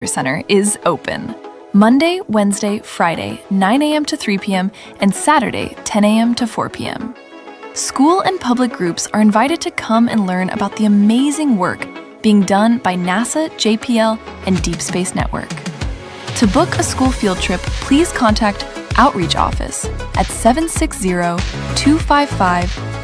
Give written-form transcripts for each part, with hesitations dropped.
Center is open. Monday, Wednesday, Friday, 9 a.m. to 3 p.m., and Saturday, 10 a.m. to 4 p.m. School and public groups are invited to come and learn about the amazing work being done by NASA, JPL, and Deep Space Network. To book a school field trip, please contact Outreach Office at 760-255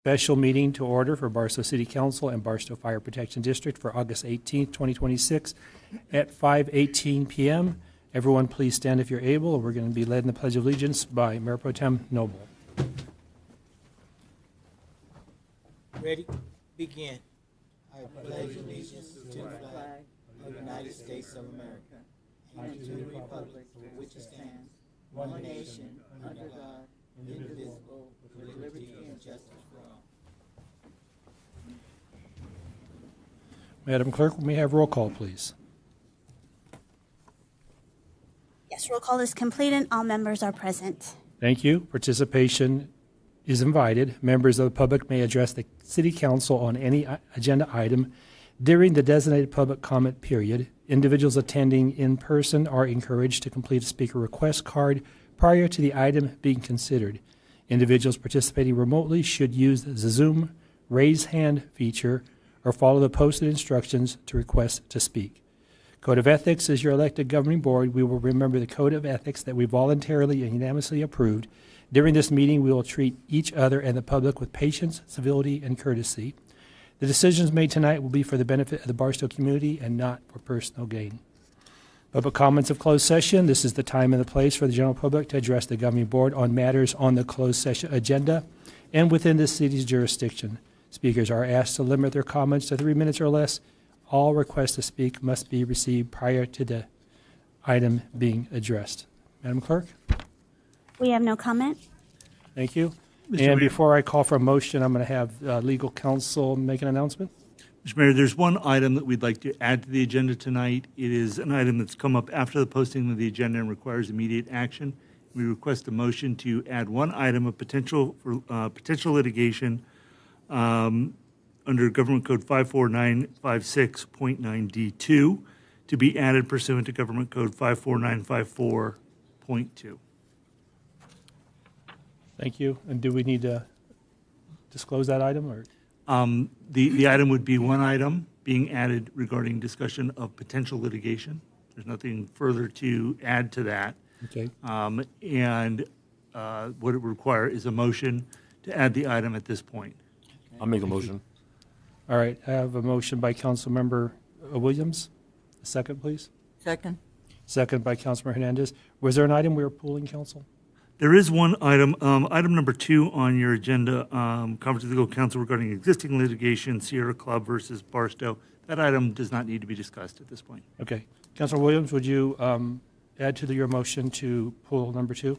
Special meeting to order for Barstow City Council and Barstow Fire Protection District for August 18th, 2026 at 5:18 p.m. Everyone please stand if you're able. We're going to be led in the Pledge of Allegiance by Mayor Pro Tem Noble. Ready? Begin. I pledge allegiance to the flag of the United States of America and to the republic for which it stands, one nation, under God, indivisible, with liberty and justice for all. Madam Clerk, may I have roll call, please? Yes, roll call is complete and all members are present. Thank you. Participation is invited. Members of the public may address the City Council on any agenda item during the designated public comment period. Individuals attending in person are encouraged to complete a speaker request card prior to the item being considered. Individuals participating remotely should use the Zoom raise hand feature or follow the posted instructions to request to speak. Code of Ethics is your elected governing board. We will remember the Code of Ethics that we voluntarily and unanimously approved. During this meeting, we will treat each other and the public with patience, civility, and courtesy. The decisions made tonight will be for the benefit of the Barstow community and not for personal gain. Public comments of closed session. This is the time and the place for the general public to address the governing board on matters on the closed session agenda and within the city's jurisdiction. Speakers are asked to limit their comments to 3 minutes or less. All requests to speak must be received prior to the item being addressed. Madam Clerk? We have no comment. Thank you. Mr. And Mayor. before I call for a motion, I'm going to have legal counsel make an announcement. Mr. Mayor, there's one item that we'd like to add to the agenda tonight. It is an item that's come up after the posting of the agenda and requires immediate action. We request a motion to add one item of potential litigation under Government Code 54956.9D2 to be added pursuant to Government Code 54954.2. Thank you. And do we need to disclose that item, or? The item would be one item being added regarding discussion of potential litigation. There's nothing further to add to that. Okay. What it would require is a motion to add the item at this point. I'll make a motion. All right. I have a motion by Councilmember Williams. A second, please. Second. Second by Councilmember Hernandez. Was there an item we were pulling, Council? There is one item, item number 2 on your agenda, Conference of Legal Counsel regarding existing litigation, Sierra Club versus Barstow. That item does not need to be discussed at this point. Okay. Councilor Williams, would you add to your motion to pull number 2?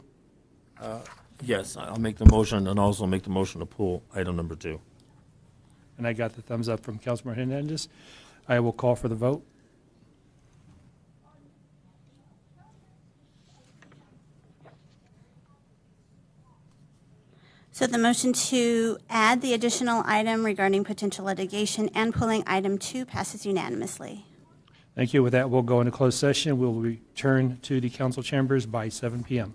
Yes, I'll make the motion and also make the motion to pull item number 2. And I got the thumbs up from Councilmember Hernandez. I will call for the vote. So the motion to add the additional item regarding potential litigation and pulling item 2 passes unanimously. Thank you. With that, we'll go into closed session. We'll return to the council chambers by 7 p.m.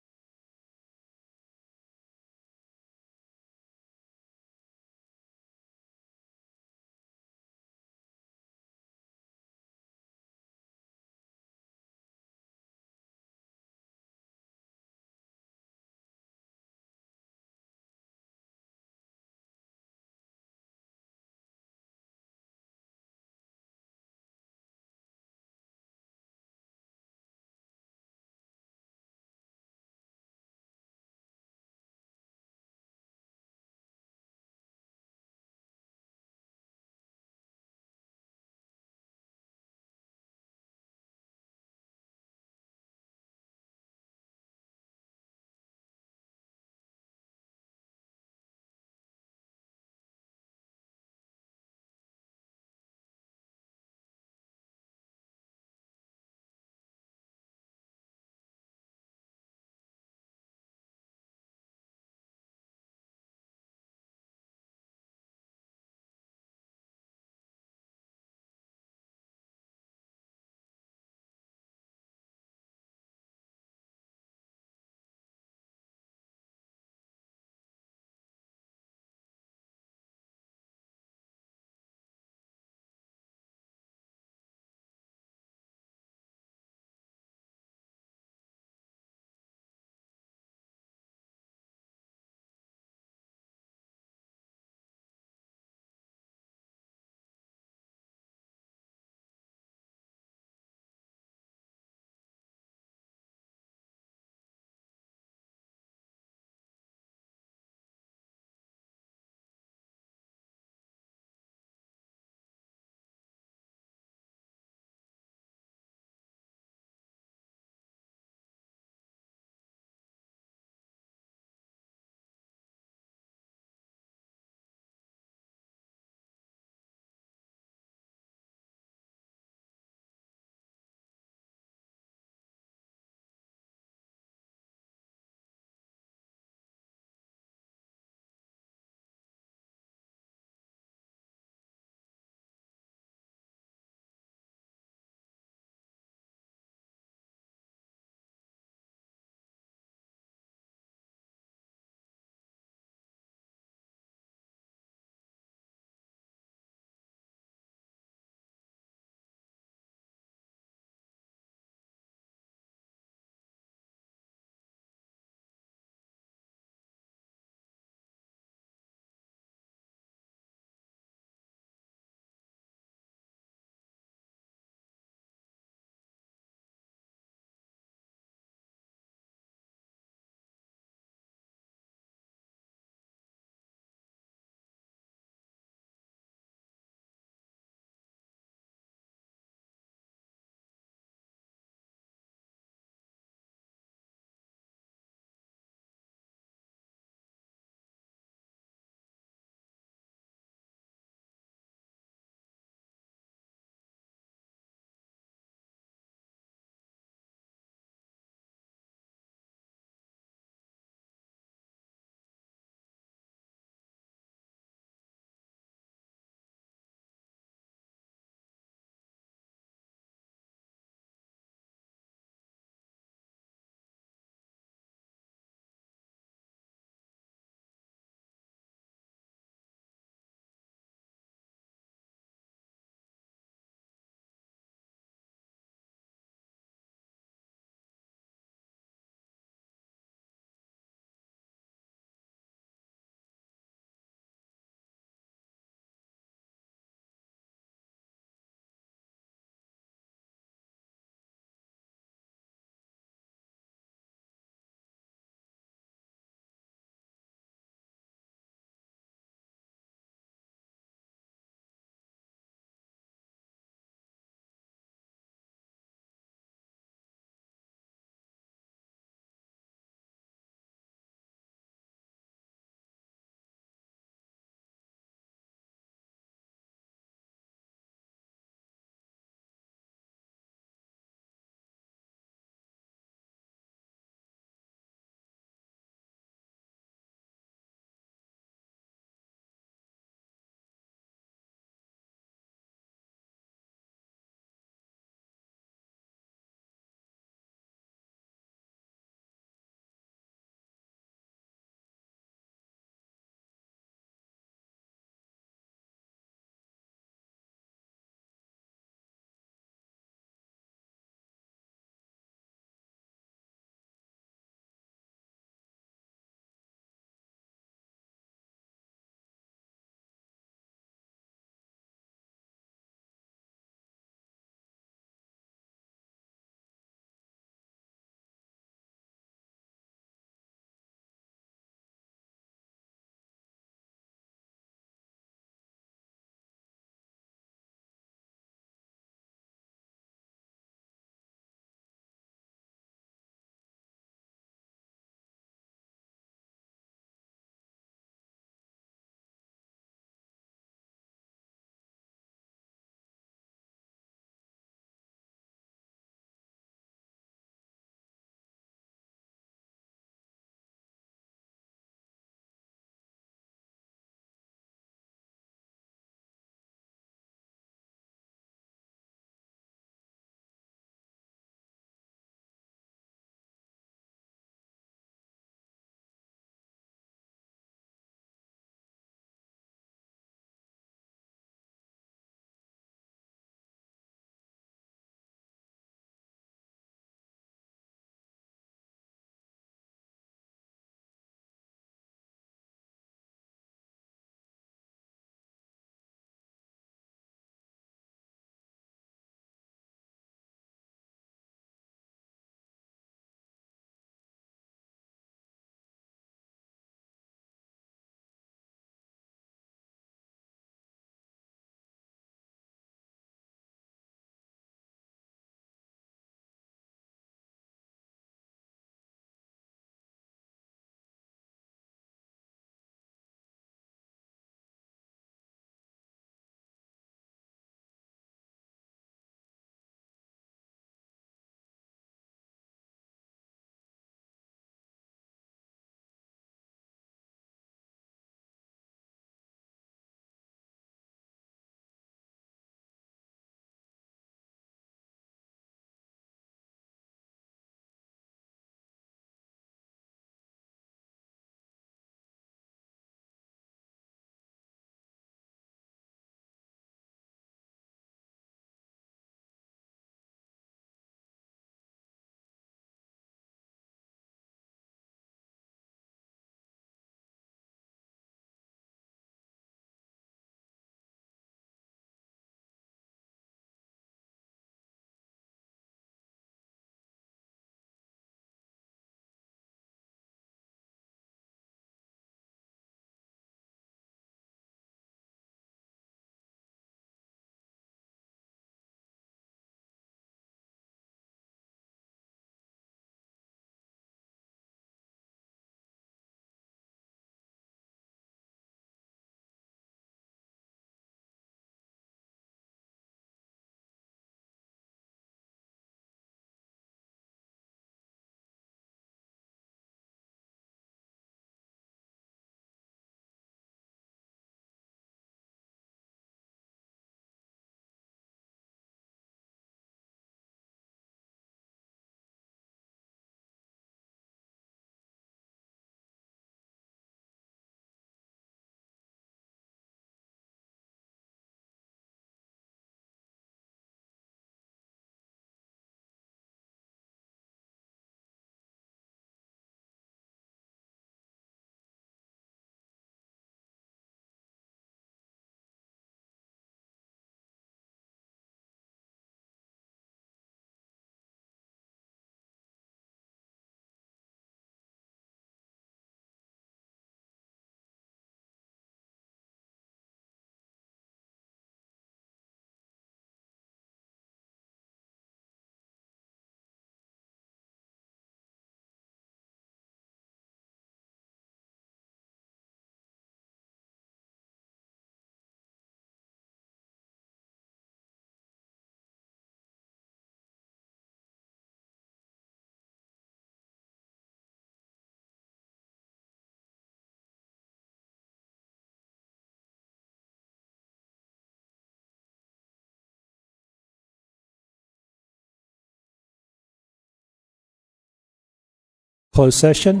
Closed session.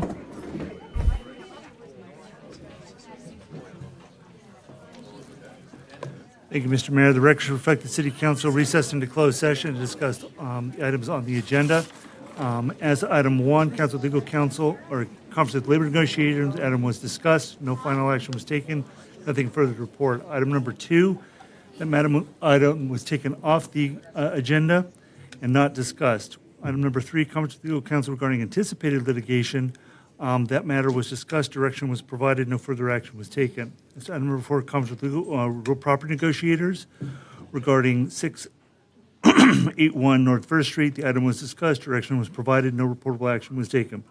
Thank you, Mr. Mayor. The records reflect the City Council recessed into closed session to discuss the items on the agenda. As item 1, Council Legal Counsel or Conference with Labor Negotiators, item was discussed. No final action was taken. Nothing further to report. Item number 2, that item was taken off the agenda and not discussed. Item number 3, Conference with Legal Counsel regarding anticipated litigation. That matter was discussed, direction was provided, no further action was taken. Item number 4, Conference with real property negotiators regarding 681 North First Street. The item was discussed, direction was provided, no reportable action was taken.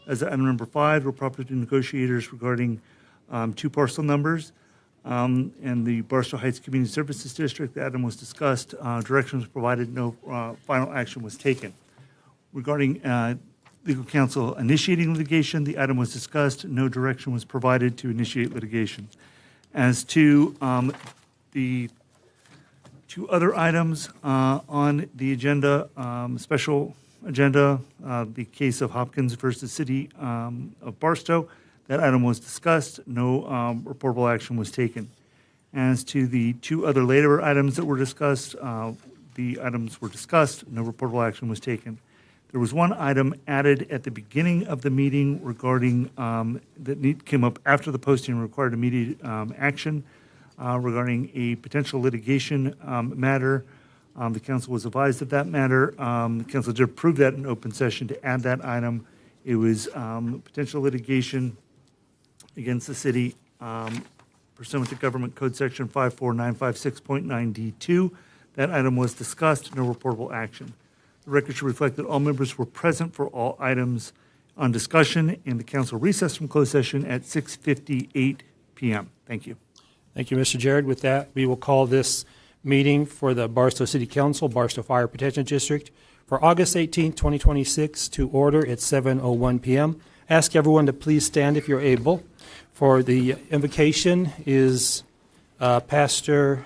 As item number 5, real property negotiators regarding 2 parcel numbers and the Barstow Heights Community Services District. The item was discussed, direction was provided, no final action was taken. Regarding legal counsel initiating litigation, the item was discussed. No direction was provided to initiate litigation. As to the 2 other items on the agenda, special agenda, the case of Hopkins versus City of Barstow, that item was discussed. No reportable action was taken. As to the 2 other later items that were discussed, the items were discussed. No reportable action was taken. There was 1 item added at the beginning of the meeting regarding that came up after the posting and required immediate action regarding a potential litigation matter. The council was advised of that matter. The council did approve that in open session to add that item. It was potential litigation against the city pursuant to Government Code Section 54956.9D2. That item was discussed. No reportable action. The record should reflect that all members were present for all items on discussion, and the council recessed from closed session at 6:58 p.m. Thank you. Thank you, Mr. Jared. With that, we will call this meeting for the Barstow City Council, Barstow Fire Protection District, for August 18, 2026, to order at 7:01 p.m. Ask everyone to please stand if you're able. For the invocation is Pastor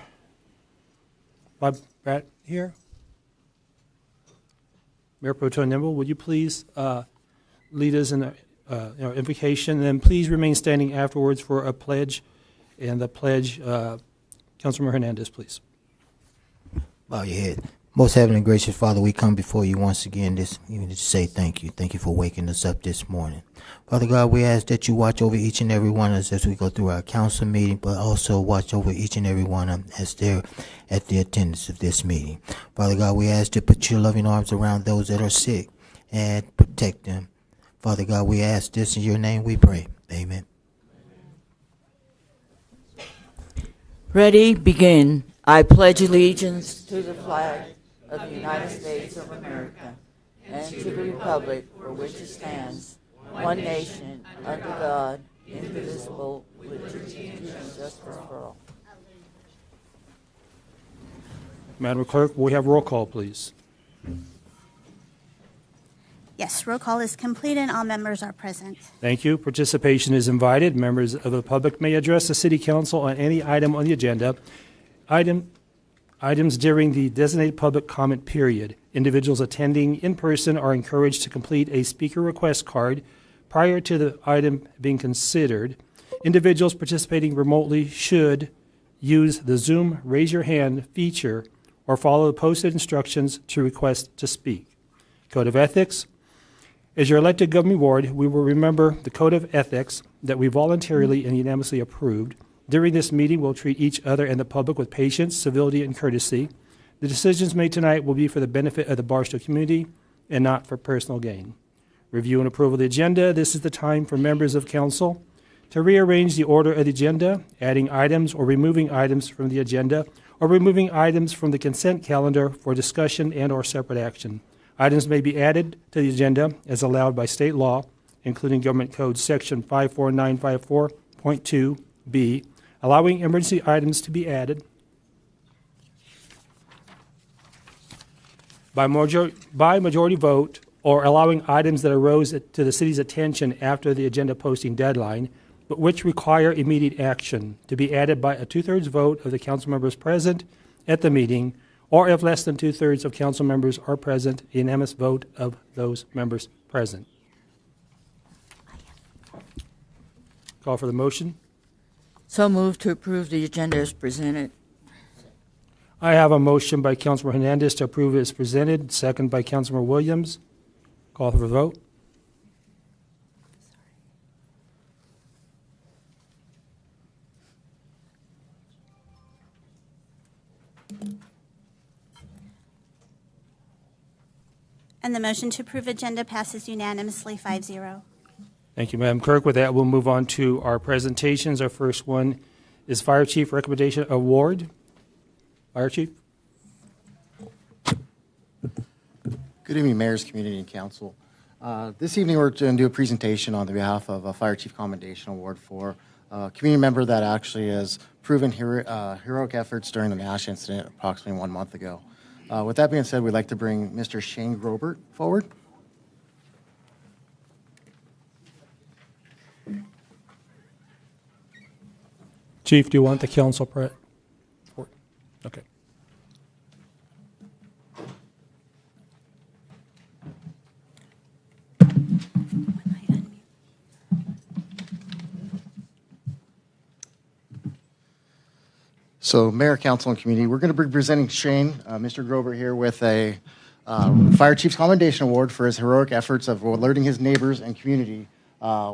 Bob Pratt here. Mayor Pro Tem Nimble, would you please lead us in our invocation? And then please remain standing afterwards for a pledge. And the pledge, Councilman Hernandez, please. Bow your head. Most heavenly and gracious Father, we come before you once again this evening to say thank you. Thank you for waking us up this morning. Father God, we ask that you watch over each and every one of us as we go through our council meeting, but also watch over each and every one of them as they're at the attendance of this meeting. Father God, we ask to put your loving arms around those that are sick and protect them. Father God, we ask this in your name we pray. Amen. Ready, begin. I pledge allegiance to the flag of the United States of America and to the republic for which it stands, one nation, under God, indivisible, with liberty and justice for all. Madam Clerk, will we have roll call, please? Yes, roll call is complete and all members are present. Thank you. Participation is invited. Members of the public may address the City Council on any item on the agenda. Items during the designated public comment period. Individuals attending in person are encouraged to complete a speaker request card prior to the item being considered. Individuals participating remotely should use the Zoom raise your hand feature or follow the posted instructions to request to speak. Code of Ethics. As your elected government board, we will remember the Code of Ethics that we voluntarily and unanimously approved. During this meeting, we'll treat each other and the public with patience, civility, and courtesy. The decisions made tonight will be for the benefit of the Barstow community and not for personal gain. Review and approval of the agenda. This is the time for members of council to rearrange the order of the agenda, adding items or removing items from the agenda, or removing items from the consent calendar for discussion and or separate action. Items may be added to the agenda as allowed by state law, including Government Code Section 54954.2b, allowing emergency items to be added by majority vote or allowing items that arose to the city's attention after the agenda posting deadline, but which require immediate action, to be added by a 2/3 vote of the council members present at the meeting, or if less than 2/3 of council members are present, a unanimous vote of those members present. Call for the motion. So moved to approve the agenda as presented. I have a motion by Councilor Hernandez to approve as presented, second by Councilor Williams. Call for the vote. And the motion to approve agenda passes unanimously 5-0. Thank you, Madam Clerk. With that, we'll move on to our presentations. Our first one is Fire Chief Recommendation Award. Fire Chief. Good evening, Mayors, Community, and Council. This evening, we're going to do a presentation on behalf of a Fire Chief Commendation Award for a community member that actually has proven heroic efforts during the Nash incident approximately 1 month ago. With that being said, we'd like to bring Mr. Shane Grobert forward. Chief, do you want the council Okay. So, Mayor, Council, and Community, we're going to be presenting Shane, Mr. Grobert here, with a Fire Chief's Commendation Award for his heroic efforts of alerting his neighbors and community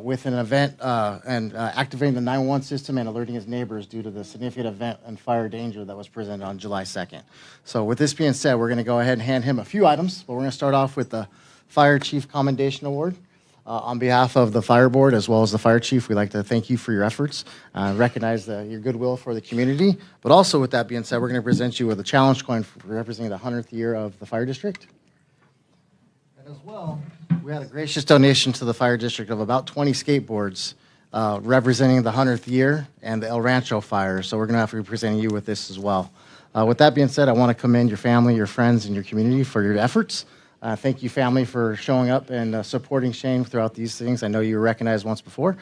with an event and activating the 911 system and alerting his neighbors due to the significant event and fire danger that was presented on July 2nd. So with this being said, we're going to go ahead and hand him a few items, but we're going to start off with the Fire Chief Commendation Award. On behalf of the Fire Board as well as the Fire Chief, we'd like to thank you for your efforts, recognize your goodwill for the community, but also with that being said, we're going to present you with a challenge coin for representing the 100th year of the Fire District. And as well, we had a gracious donation to the Fire District of about 20 skateboards representing the 100th year and the El Rancho fire, so we're going to have to be presenting you with this as well. With that being said, I want to commend your family, your friends, and your community for your efforts. Thank you, family, for showing up and supporting Shane throughout these things. I know you were recognized once before,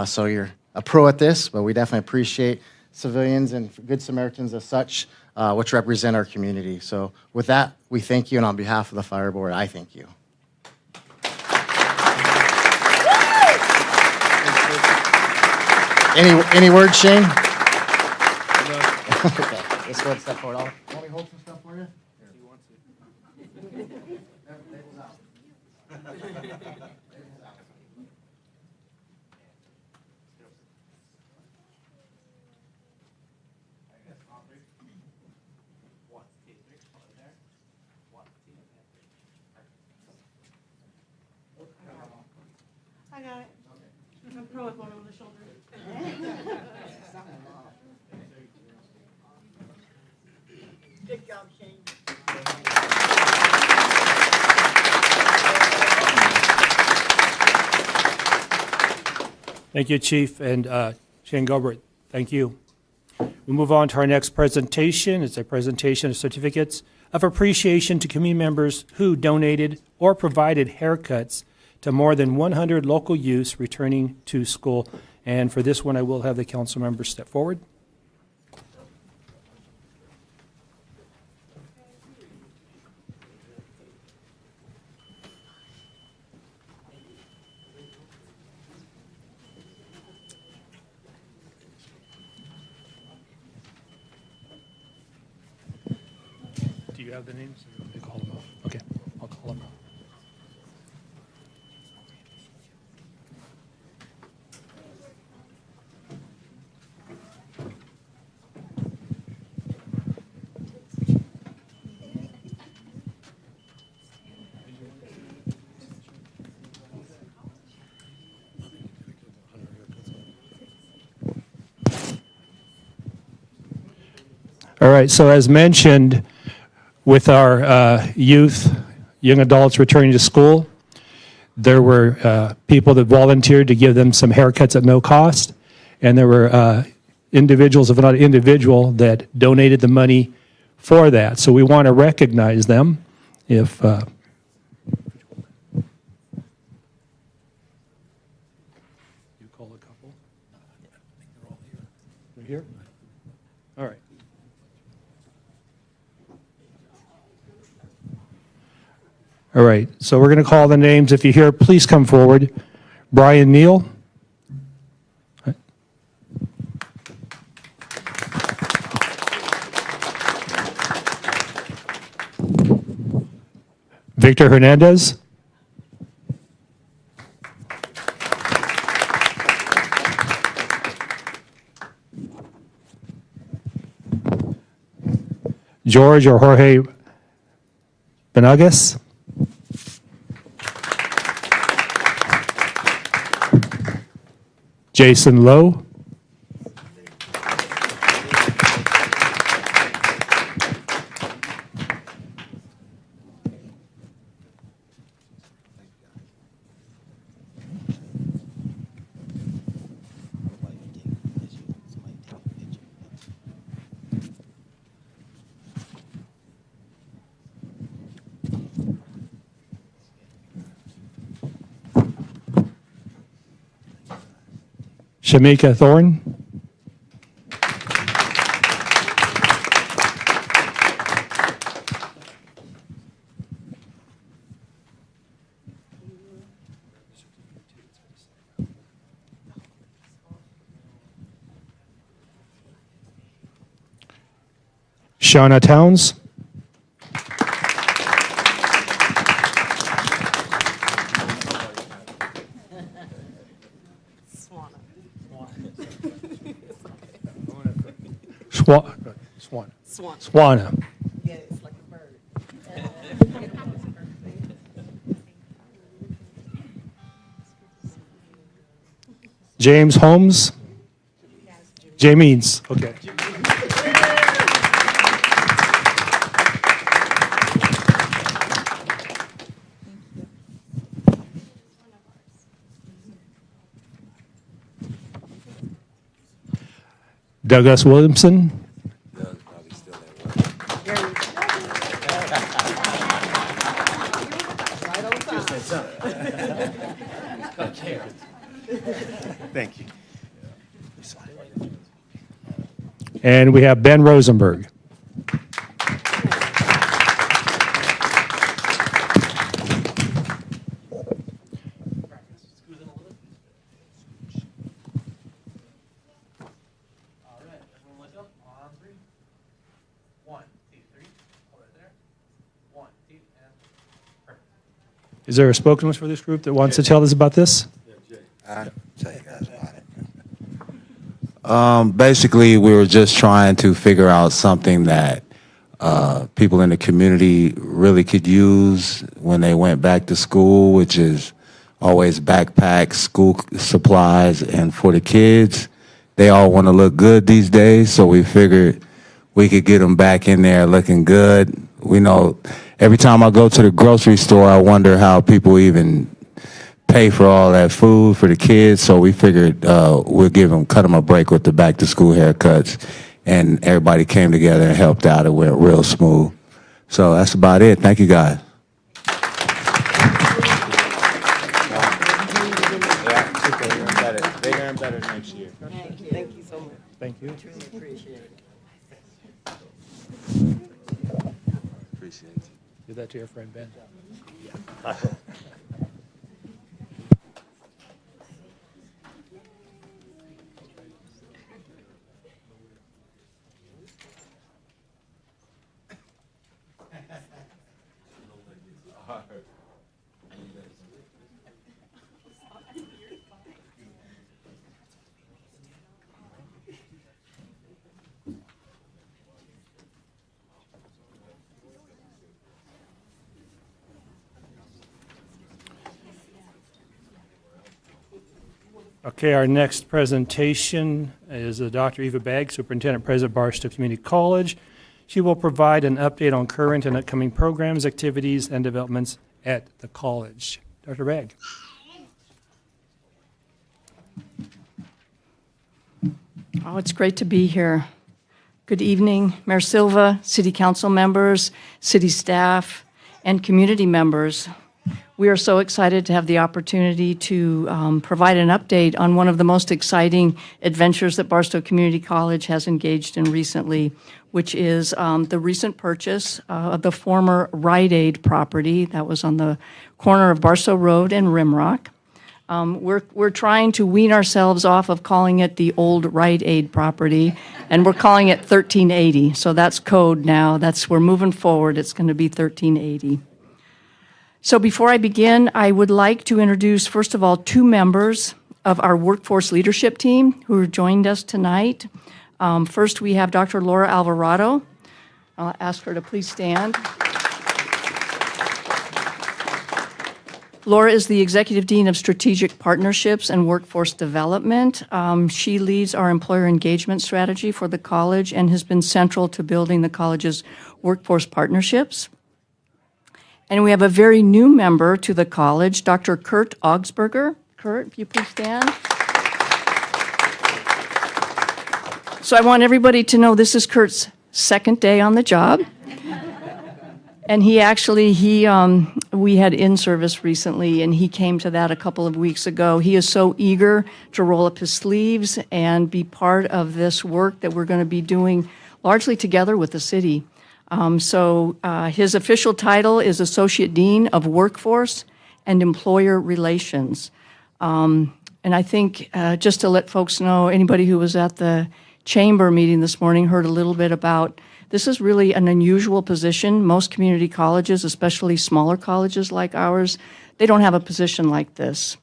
so you're a pro at this, but we definitely appreciate civilians and Good Samaritans as such, which represent our community. So with that, we thank you, and on behalf of the Fire Board, I thank you. Any words, Shane? Okay, let's go and step forward. Want me to hold some stuff for you? I got it. I'm pro with one over the shoulder. Good job, Shane. Thank you, Chief, and Shane Gilbert, thank you. We move on to our next presentation. It's a presentation of certificates of appreciation to community members who donated or provided haircuts to more than 100 local youths returning to school. And for this one, I will have the council members step forward. Do you have the names? Or you want me to call them out? Okay, I'll call them out. All right, so as mentioned, with our youth, young adults returning to school, there were people that volunteered to give them some haircuts at no cost, and there were individuals, if not individual, that donated the money for that. So we want to recognize them. If you call a couple, I think they're all here. They're here. All right. All right, so we're going to call the names. If you hear, please come forward. Brian Neal. Victor Hernandez. George or Jorge Benagas. Jason Lowe. Shamika Thorne. Shauna Towns. Swana. Yeah, it's like a bird. James Holmes. Jamie's. Okay. Douglas Williamson. Thank you. And we have Ben Rosenberg. Is there a spokesman for this group that wants to tell us about this? Basically, we were just trying to figure out something that people in the community really could use when they went back to school, which is always backpacks, school supplies, and for the kids, they all want to look good these days, so we figured we could get them back in there looking good. We know every time I go to the grocery store, I wonder how people even pay for all that food for the kids, so we figured we'll cut them a break with the back-to-school haircuts, and everybody came together and helped out. It went real smooth. So that's about it. Thank you, guys. Bigger and better next year. Thank you so much. Thank you. Truly appreciate it. Appreciate you. Give that to your friend Ben. Okay, our next presentation is Dr. Eva Bagg, Superintendent President Barstow Community College. She will provide an update on current and upcoming programs, activities, and developments at the college. Dr. Bagg. Oh, it's great to be here. Good evening, Mayor Silva, City Council members, city staff, and community members. We are so excited to have the opportunity to provide an update on one of the most exciting adventures that Barstow Community College has engaged in recently, which is the recent purchase of the former Rite Aid property that was on the corner of Barstow Road and Rimrock. We're trying to wean ourselves off of calling it the old Rite Aid property, and we're calling it 1380. So that's code now. We're moving forward. It's going to be 1380. So before I begin, I would like to introduce, first of all, two members of our workforce leadership team who have joined us tonight. First, we have Dr. Laura Alvarado. I'll ask her to please stand. Laura is the Executive Dean of Strategic Partnerships and Workforce Development. She leads our employer engagement strategy for the college and has been central to building the college's workforce partnerships. And we have a very new member to the college, Dr. Kurt Augsburger. Kurt, if you please stand. So I want everybody to know this is Kurt's second day on the job. And we had in-service recently, and he came to that a couple of weeks ago. He is so eager to roll up his sleeves and be part of this work that we're going to be doing largely together with the city. His official title is Associate Dean of Workforce and Employer Relations. And I think just to let folks know, anybody who was at the chamber meeting this morning heard a little bit about this is really an unusual position. Most community colleges, especially smaller colleges like ours, they don't have a position like this.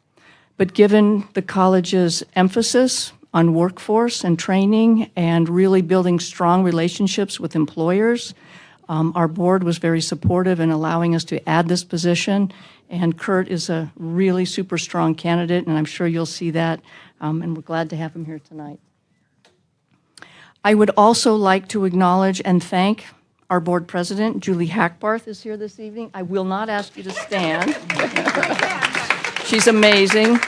But given the college's emphasis on workforce and training and really building strong relationships with employers, our board was very supportive in allowing us to add this position. And Kurt is a really super strong candidate, and I'm sure you'll see that. And we're glad to have him here tonight. I would also like to acknowledge and thank our board president, Julie Hackbarth, is here this evening. I will not ask you to stand. She's amazing.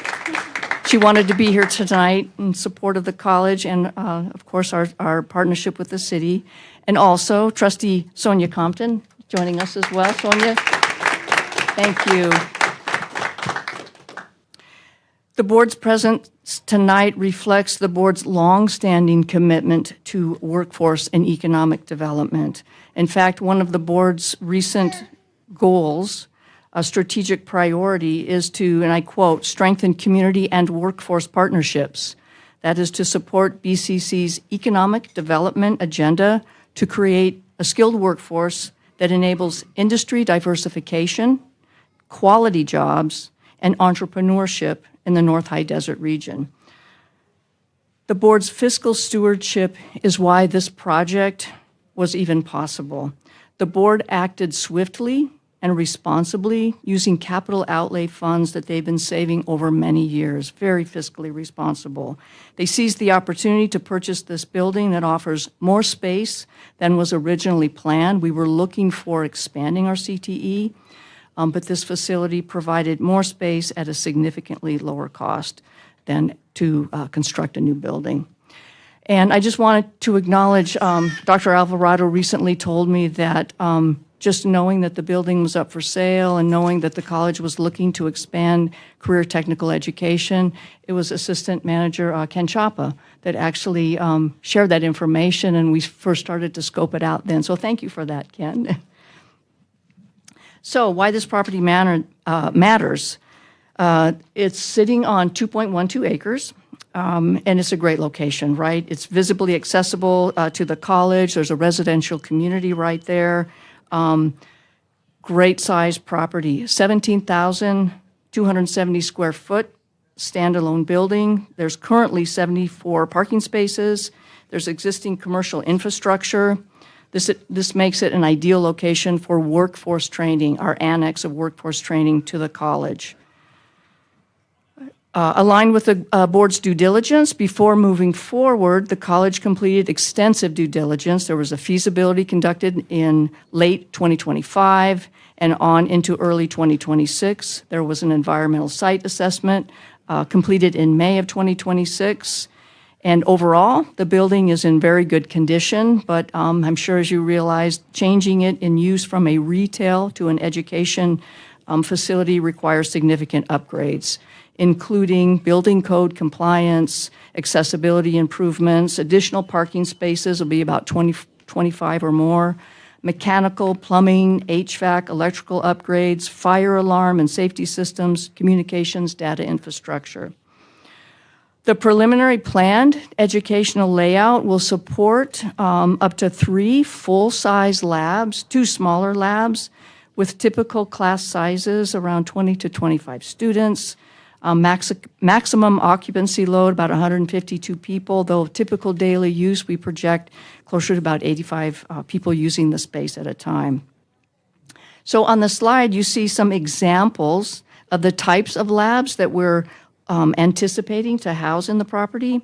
She wanted to be here tonight in support of the college and, of course, our partnership with the city. And also, Trustee Sonia Compton joining us as well. Sonia, thank you. The board's presence tonight reflects the board's long-standing commitment to workforce and economic development. In fact, one of the board's recent goals, a strategic priority, is to, and I quote, strengthen community and workforce partnerships. That is to support BCC's economic development agenda to create a skilled workforce that enables industry diversification, quality jobs, and entrepreneurship in the North High Desert region. The board's fiscal stewardship is why this project was even possible. The board acted swiftly and responsibly using capital outlay funds that they've been saving over many years, very fiscally responsible. They seized the opportunity to purchase this building that offers more space than was originally planned. We were looking for expanding our CTE, but this facility provided more space at a significantly lower cost than to construct a new building. And I just wanted to acknowledge, Dr. Alvarado recently told me that just knowing that the building was up for sale and knowing that the college was looking to expand career technical education, it was Assistant Manager Ken Chapa that actually shared that information, and we first started to scope it out then. So thank you for that, Ken. So why this property matters. It's sitting on 2.12 acres, and it's a great location, right? It's visibly accessible to the college. There's a residential community right there. Great size property, 17,270 square foot standalone building. There's currently 74 parking spaces. There's existing commercial infrastructure. This makes it an ideal location for workforce training, our annex of workforce training to the college. Aligned with the board's due diligence, before moving forward, the college completed extensive due diligence. There was a feasibility conducted in late 2025 and on into early 2026. There was an environmental site assessment completed in May of 2026. And overall, the building is in very good condition, but I'm sure as you realize, changing it in use from a retail to an education facility requires significant upgrades, including building code compliance, accessibility improvements, additional parking spaces will be about 25 or more, mechanical, plumbing, HVAC, electrical upgrades, fire alarm and safety systems, communications, data infrastructure. The preliminary planned educational layout will support up to 3 full-size labs, 2 smaller labs, with typical class sizes around 20 to 25 students, maximum occupancy load about 152 people, though typical daily use we project closer to about 85 people using the space at a time. So on the slide, you see some examples of the types of labs that we're anticipating to house in the property: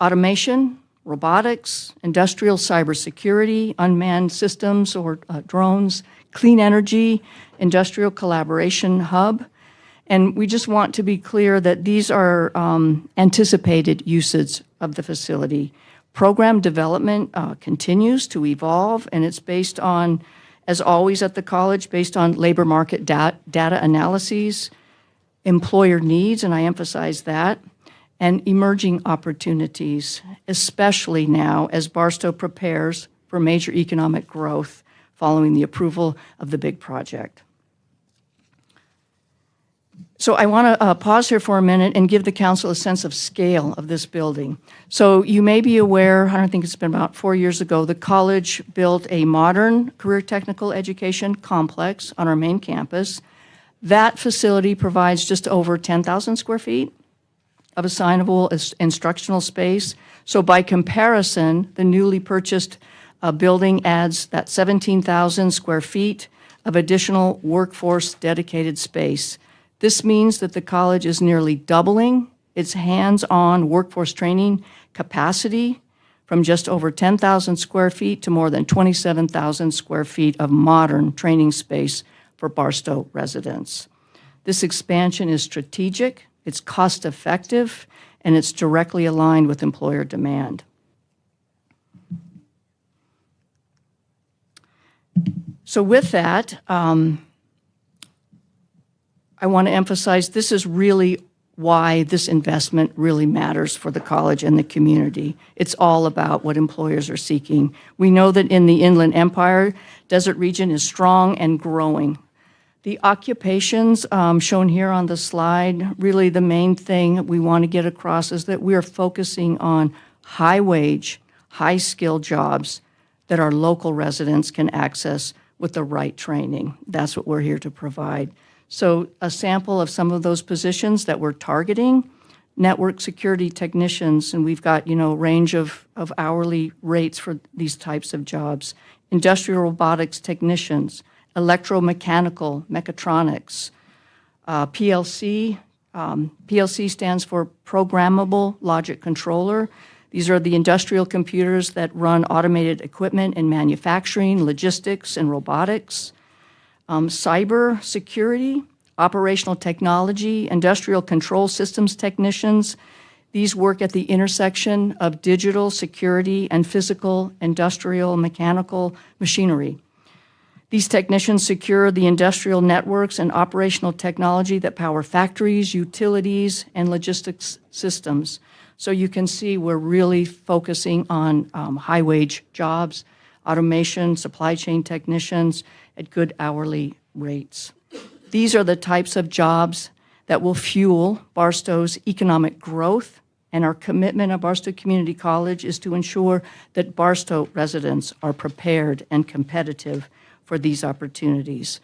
automation, robotics, industrial cybersecurity, unmanned systems or drones, clean energy, industrial collaboration hub. And we just want to be clear that these are anticipated uses of the facility. Program development continues to evolve, and it's based on, as always at the college, based on labor market data analyses, employer needs, and I emphasize that, and emerging opportunities, especially now as Barstow prepares for major economic growth following the approval of the big project. So I want to pause here for a minute and give the council a sense of scale of this building. So you may be aware, I don't think it's been about 4 years ago, the college built a modern career technical education complex on our main campus. That facility provides just over 10,000 square feet of assignable instructional space. So by comparison, the newly purchased building adds that 17,000 square feet of additional workforce dedicated space. This means that the college is nearly doubling its hands-on workforce training capacity from just over 10,000 square feet to more than 27,000 square feet of modern training space for Barstow residents. This expansion is strategic, it's cost-effective, and it's directly aligned with employer demand. So with that, I want to emphasize this is really why this investment really matters for the college and the community. It's all about what employers are seeking. We know that in the Inland Empire, desert region is strong and growing. The occupations shown here on the slide, really the main thing we want to get across is that we are focusing on high-wage, high-skilled jobs that our local residents can access with the right training. That's what we're here to provide. So a sample of some of those positions that we're targeting: network security technicians, and we've got, range of hourly rates for these types of jobs. Industrial robotics technicians, electromechanical, mechatronics, PLC. PLC stands for Programmable Logic Controller. These are the industrial computers that run automated equipment in manufacturing, logistics, and robotics. Cyber security, operational technology, industrial control systems technicians. These work at the intersection of digital security and physical, industrial, mechanical machinery. These technicians secure the industrial networks and operational technology that power factories, utilities, and logistics systems. So you can see we're really focusing on high-wage jobs, automation, supply chain technicians at good hourly rates. These are the types of jobs that will fuel Barstow's economic growth, and our commitment at Barstow Community College is to ensure that Barstow residents are prepared and competitive for these opportunities.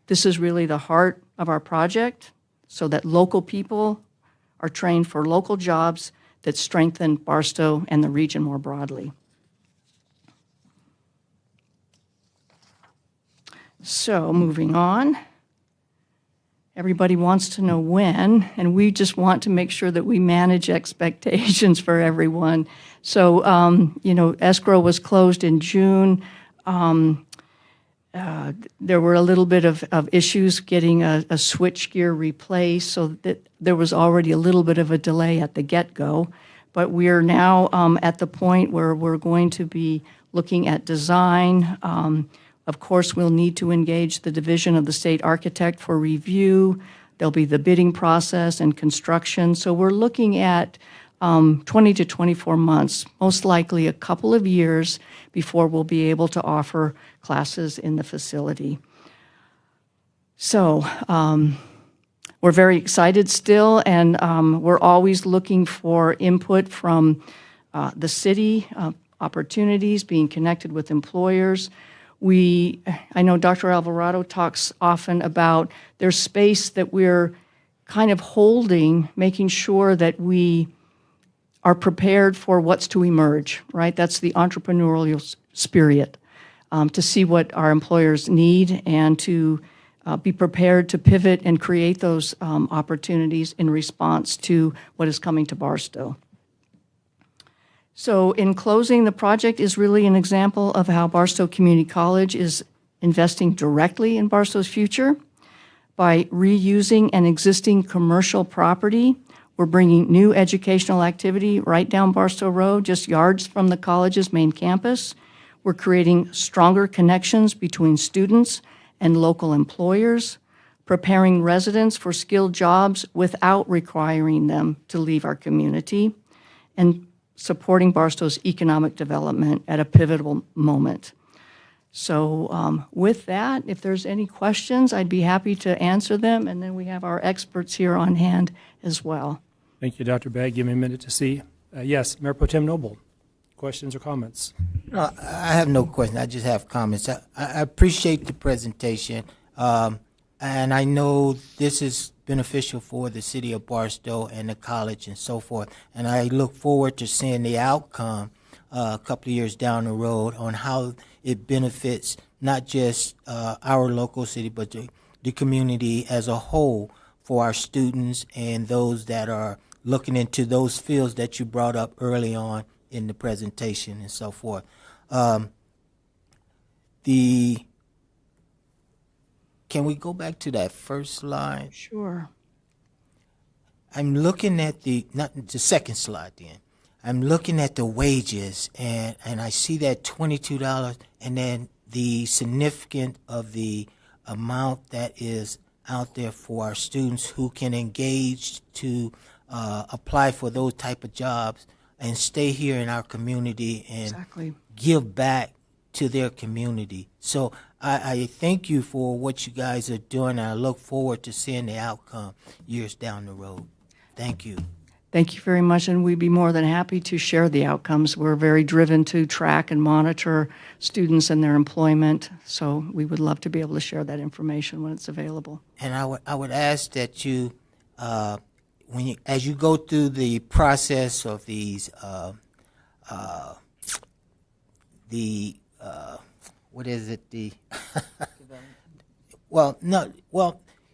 This is really the heart of our project, so that local people are trained for local jobs that strengthen Barstow and the region more broadly. So moving on, everybody wants to know when, and we just want to make sure that we manage expectations for everyone. So, escrow was closed in June. There were a little bit of issues getting a switchgear replaced, so that there was already a little bit of a delay at the get-go. But we are now at the point where we're going to be looking at design. Of course, we'll need to engage the Division of the State Architect for review. There'll be the bidding process and construction. So we're looking at 20 to 24 months, most likely a couple of years before we'll be able to offer classes in the facility. So we're very excited still, and we're always looking for input from the city, opportunities, being connected with employers. I know Dr. Alvarado talks often about there's space that we're kind of holding, making sure that we are prepared for what's to emerge, right? That's the entrepreneurial spirit, to see what our employers need and to be prepared to pivot and create those opportunities in response to what is coming to Barstow. So in closing, the project is really an example of how Barstow Community College is investing directly in Barstow's future. By reusing an existing commercial property, we're bringing new educational activity right down Barstow Road, just yards from the college's main campus. We're creating stronger connections between students and local employers, preparing residents for skilled jobs without requiring them to leave our community, and supporting Barstow's economic development at a pivotal moment. So with that, if there's any questions, I'd be happy to answer them, and then we have our experts here on hand as well. Thank you, Dr. Begg. Give me a minute to see. Yes, Mayor Pro Tem Noble, questions or comments? No, I have no question. I just have comments. I appreciate the presentation, and I know this is beneficial for the city of Barstow and the college and so forth. And I look forward to seeing the outcome a couple of years down the road on how it benefits not just our local city, but the community as a whole for our students and those that are looking into those fields that you brought up early on in the presentation and so forth. Can we go back to that first slide? Sure. I'm looking at not the second slide then. I'm looking at the wages and I see that $22 and then the significance of the amount that is out there for our students who can engage to apply for those type of jobs and stay here in our community and Exactly. give back to their community. So I thank you for what you guys are doing, and I look forward to seeing the outcome years down the road. Thank you. Thank you very much, and we'd be more than happy to share the outcomes. We're very driven to track and monitor students and their employment, so we would love to be able to share that information when it's available. And I would ask that you, as you go through the process of these, what is it?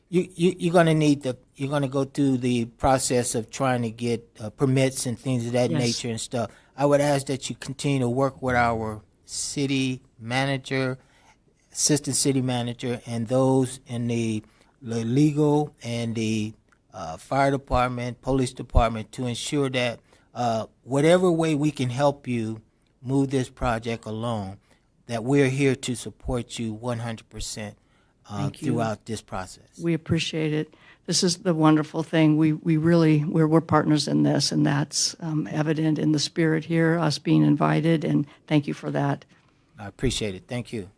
You're going to need you're going to go through the process of trying to get permits and things of that Yes. nature and stuff. I would ask that you continue to work with our city manager, assistant city manager, and those in the legal and the fire department, police department to ensure that whatever way we can help you move this project along, that we're here to support you 100% throughout this process. We appreciate it. This is the wonderful thing. We're partners in this, and that's evident in the spirit here, us being invited, and thank you for that. I appreciate it. Thank you.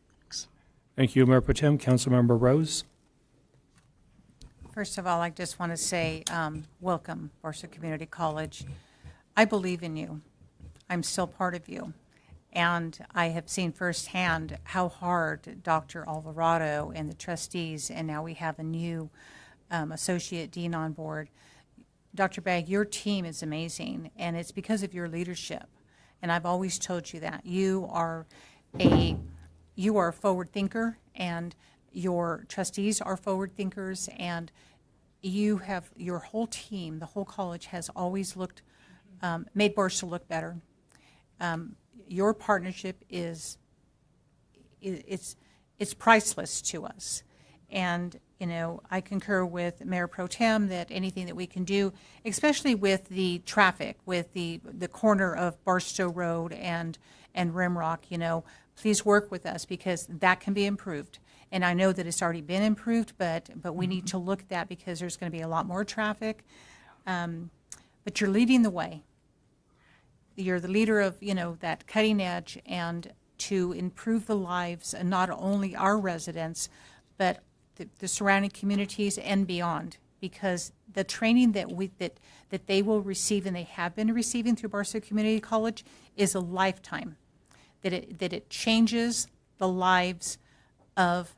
Thank you, Mayor Pro Tem. Councilmember Rose. First of all, I just want to say welcome, Barstow Community College. I believe in you. I'm still part of you. And I have seen firsthand how hard Dr. Alvarado and the trustees, and now we have a new associate dean on board. Dr. Begg, your team is amazing, and it's because of your leadership. And I've always told you that. You are a forward thinker, and your trustees are forward thinkers, and you have your whole team, the whole college has always made Barstow look better. Your partnership it's priceless to us. And, you know, I concur with Mayor Pro Tem that anything that we can do, especially with the traffic, with the corner of Barstow Road and Rimrock, you know, please work with us because that can be improved. And I know that it's already been improved, but we need to look at that because there's going to be a lot more traffic. But you're leading the way. You're the leader of, you know, that cutting edge and to improve the lives and not only our residents, but the surrounding communities and beyond. Because the training that they will receive and they have been receiving through Barstow Community College is a lifetime. That it changes the lives of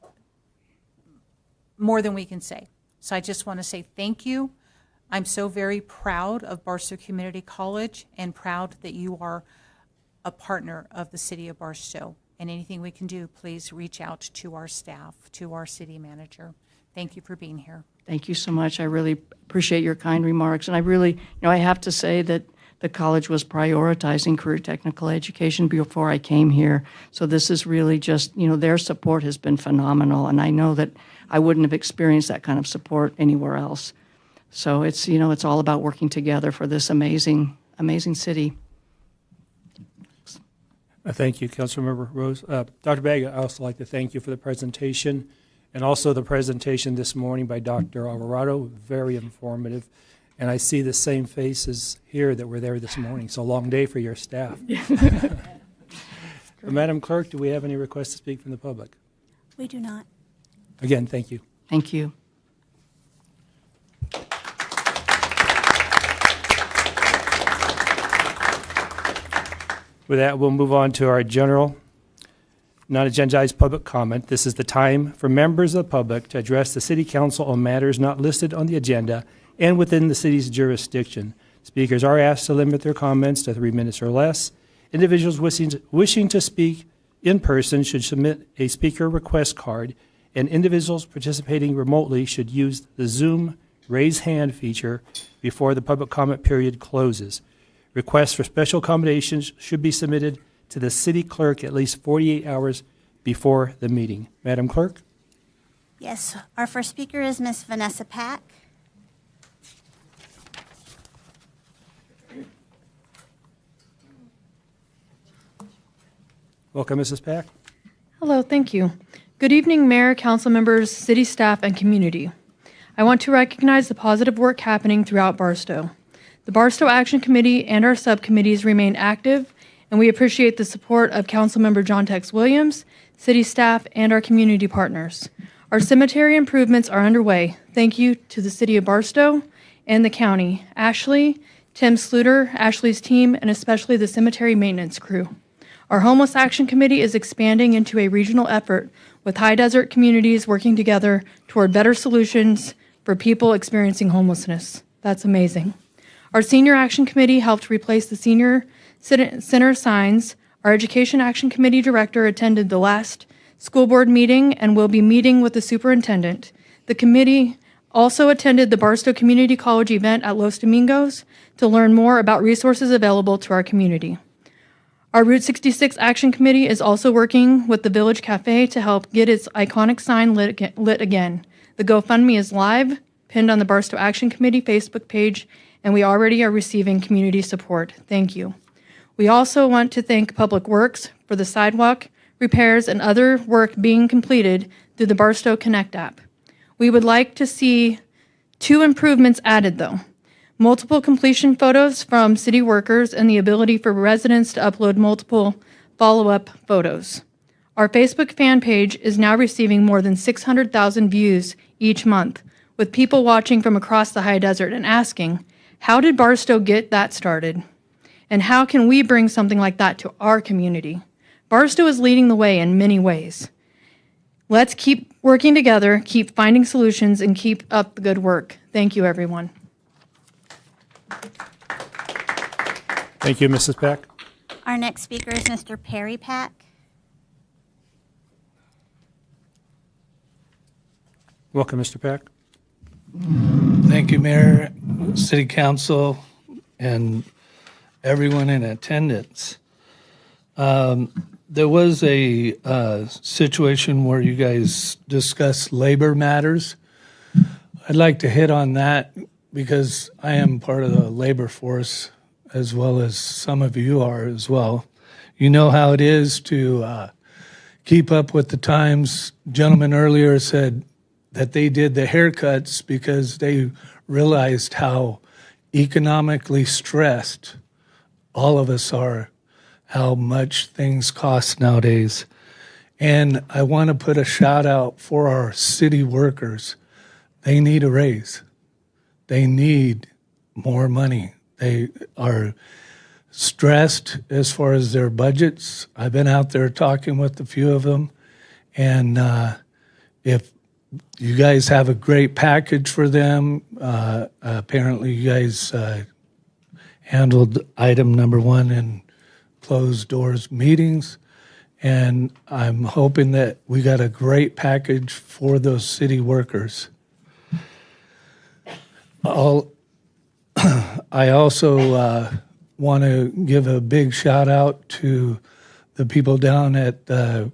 more than we can say. So I just want to say thank you. I'm so very proud of Barstow Community College and proud that you are a partner of the City of Barstow. And anything we can do, please reach out to our staff, to our city manager. Thank you for being here. Thank you so much. I really appreciate your kind remarks. And I really, I have to say that the college was prioritizing career technical education before I came here. So this is really just, their support has been phenomenal. And I know that I wouldn't have experienced that kind of support anywhere else. So it's, it's all about working together for this amazing, amazing city. Thank you, Councilmember Rose. Dr. Bagg, I'd also like to thank you for the presentation and also the presentation this morning by Dr. Alvarado, very informative. And I see the same faces here that were there this morning. So long day for your staff. Madam Clerk, do we have any requests to speak from the public? We do not. Again, thank you. Thank you. With that, we'll move on to our general non-agendized public comment. This is the time for members of the public to address the City Council on matters not listed on the agenda and within the city's jurisdiction. Speakers are asked to limit their comments to 3 minutes or less. Individuals wishing to speak in person should submit a speaker request card, and individuals participating remotely should use the Zoom raise hand feature before the public comment period closes. Requests for special accommodations should be submitted to the city clerk at least 48 hours before the meeting. Madam Clerk? Yes, our first speaker is Ms. Vanessa Pack. Welcome, Mrs. Pack. Hello, thank you. Good evening, Mayor, council members, city staff, and community. I want to recognize the positive work happening throughout Barstow. The Barstow Action Committee and our subcommittees remain active, and we appreciate the support of Councilmember John Tex Williams, city staff, and our community partners. Our cemetery improvements are underway. Thank you to the city of Barstow and the county, Ashley, Tim Sluter, Ashley's team, and especially the cemetery maintenance crew. Our Homeless Action Committee is expanding into a regional effort with high desert communities working together toward better solutions for people experiencing homelessness. That's amazing. Our Senior Action Committee helped replace the Senior Center signs. Our Education Action Committee director attended the last school board meeting and will be meeting with the superintendent. The committee also attended the Barstow Community College event at Los Domingos to learn more about resources available to our community. Our Route 66 Action Committee is also working with the Village Cafe to help get its iconic sign lit again. The GoFundMe is live, pinned on the Barstow Action Committee Facebook page, and we already are receiving community support. Thank you. We also want to thank Public Works for the sidewalk repairs and other work being completed through the Barstow Connect app. We would like to see 2 improvements added, though. Multiple completion photos from city workers and the ability for residents to upload multiple follow-up photos. Our Facebook fan page is now receiving more than 600,000 views each month, with people watching from across the high desert and asking, how did Barstow get that started? And how can we bring something like that to our community? Barstow is leading the way in many ways. Let's keep working together, keep finding solutions, and keep up the good work. Thank you, everyone. Thank you, Mrs. Pack. Our next speaker is Mr. Perry Pack. Welcome, Mr. Pack. Thank you, Mayor, City Council, and everyone in attendance. There was a situation where you guys discussed labor matters. I'd like to hit on that because I am part of the labor force as well as some of you are as well. You know how it is to keep up with the times. Gentleman earlier said that they did the haircuts because they realized how economically stressed all of us are, how much things cost nowadays. And I want to put a shout out for our city workers. They need a raise. They need more money. They are stressed as far as their budgets. I've been out there talking with a few of them, and if you guys have a great package for them, apparently you guys handled item number 1 in closed doors meetings, and I'm hoping that we got a great package for those city workers. I also want to give a big shout out to the people down at the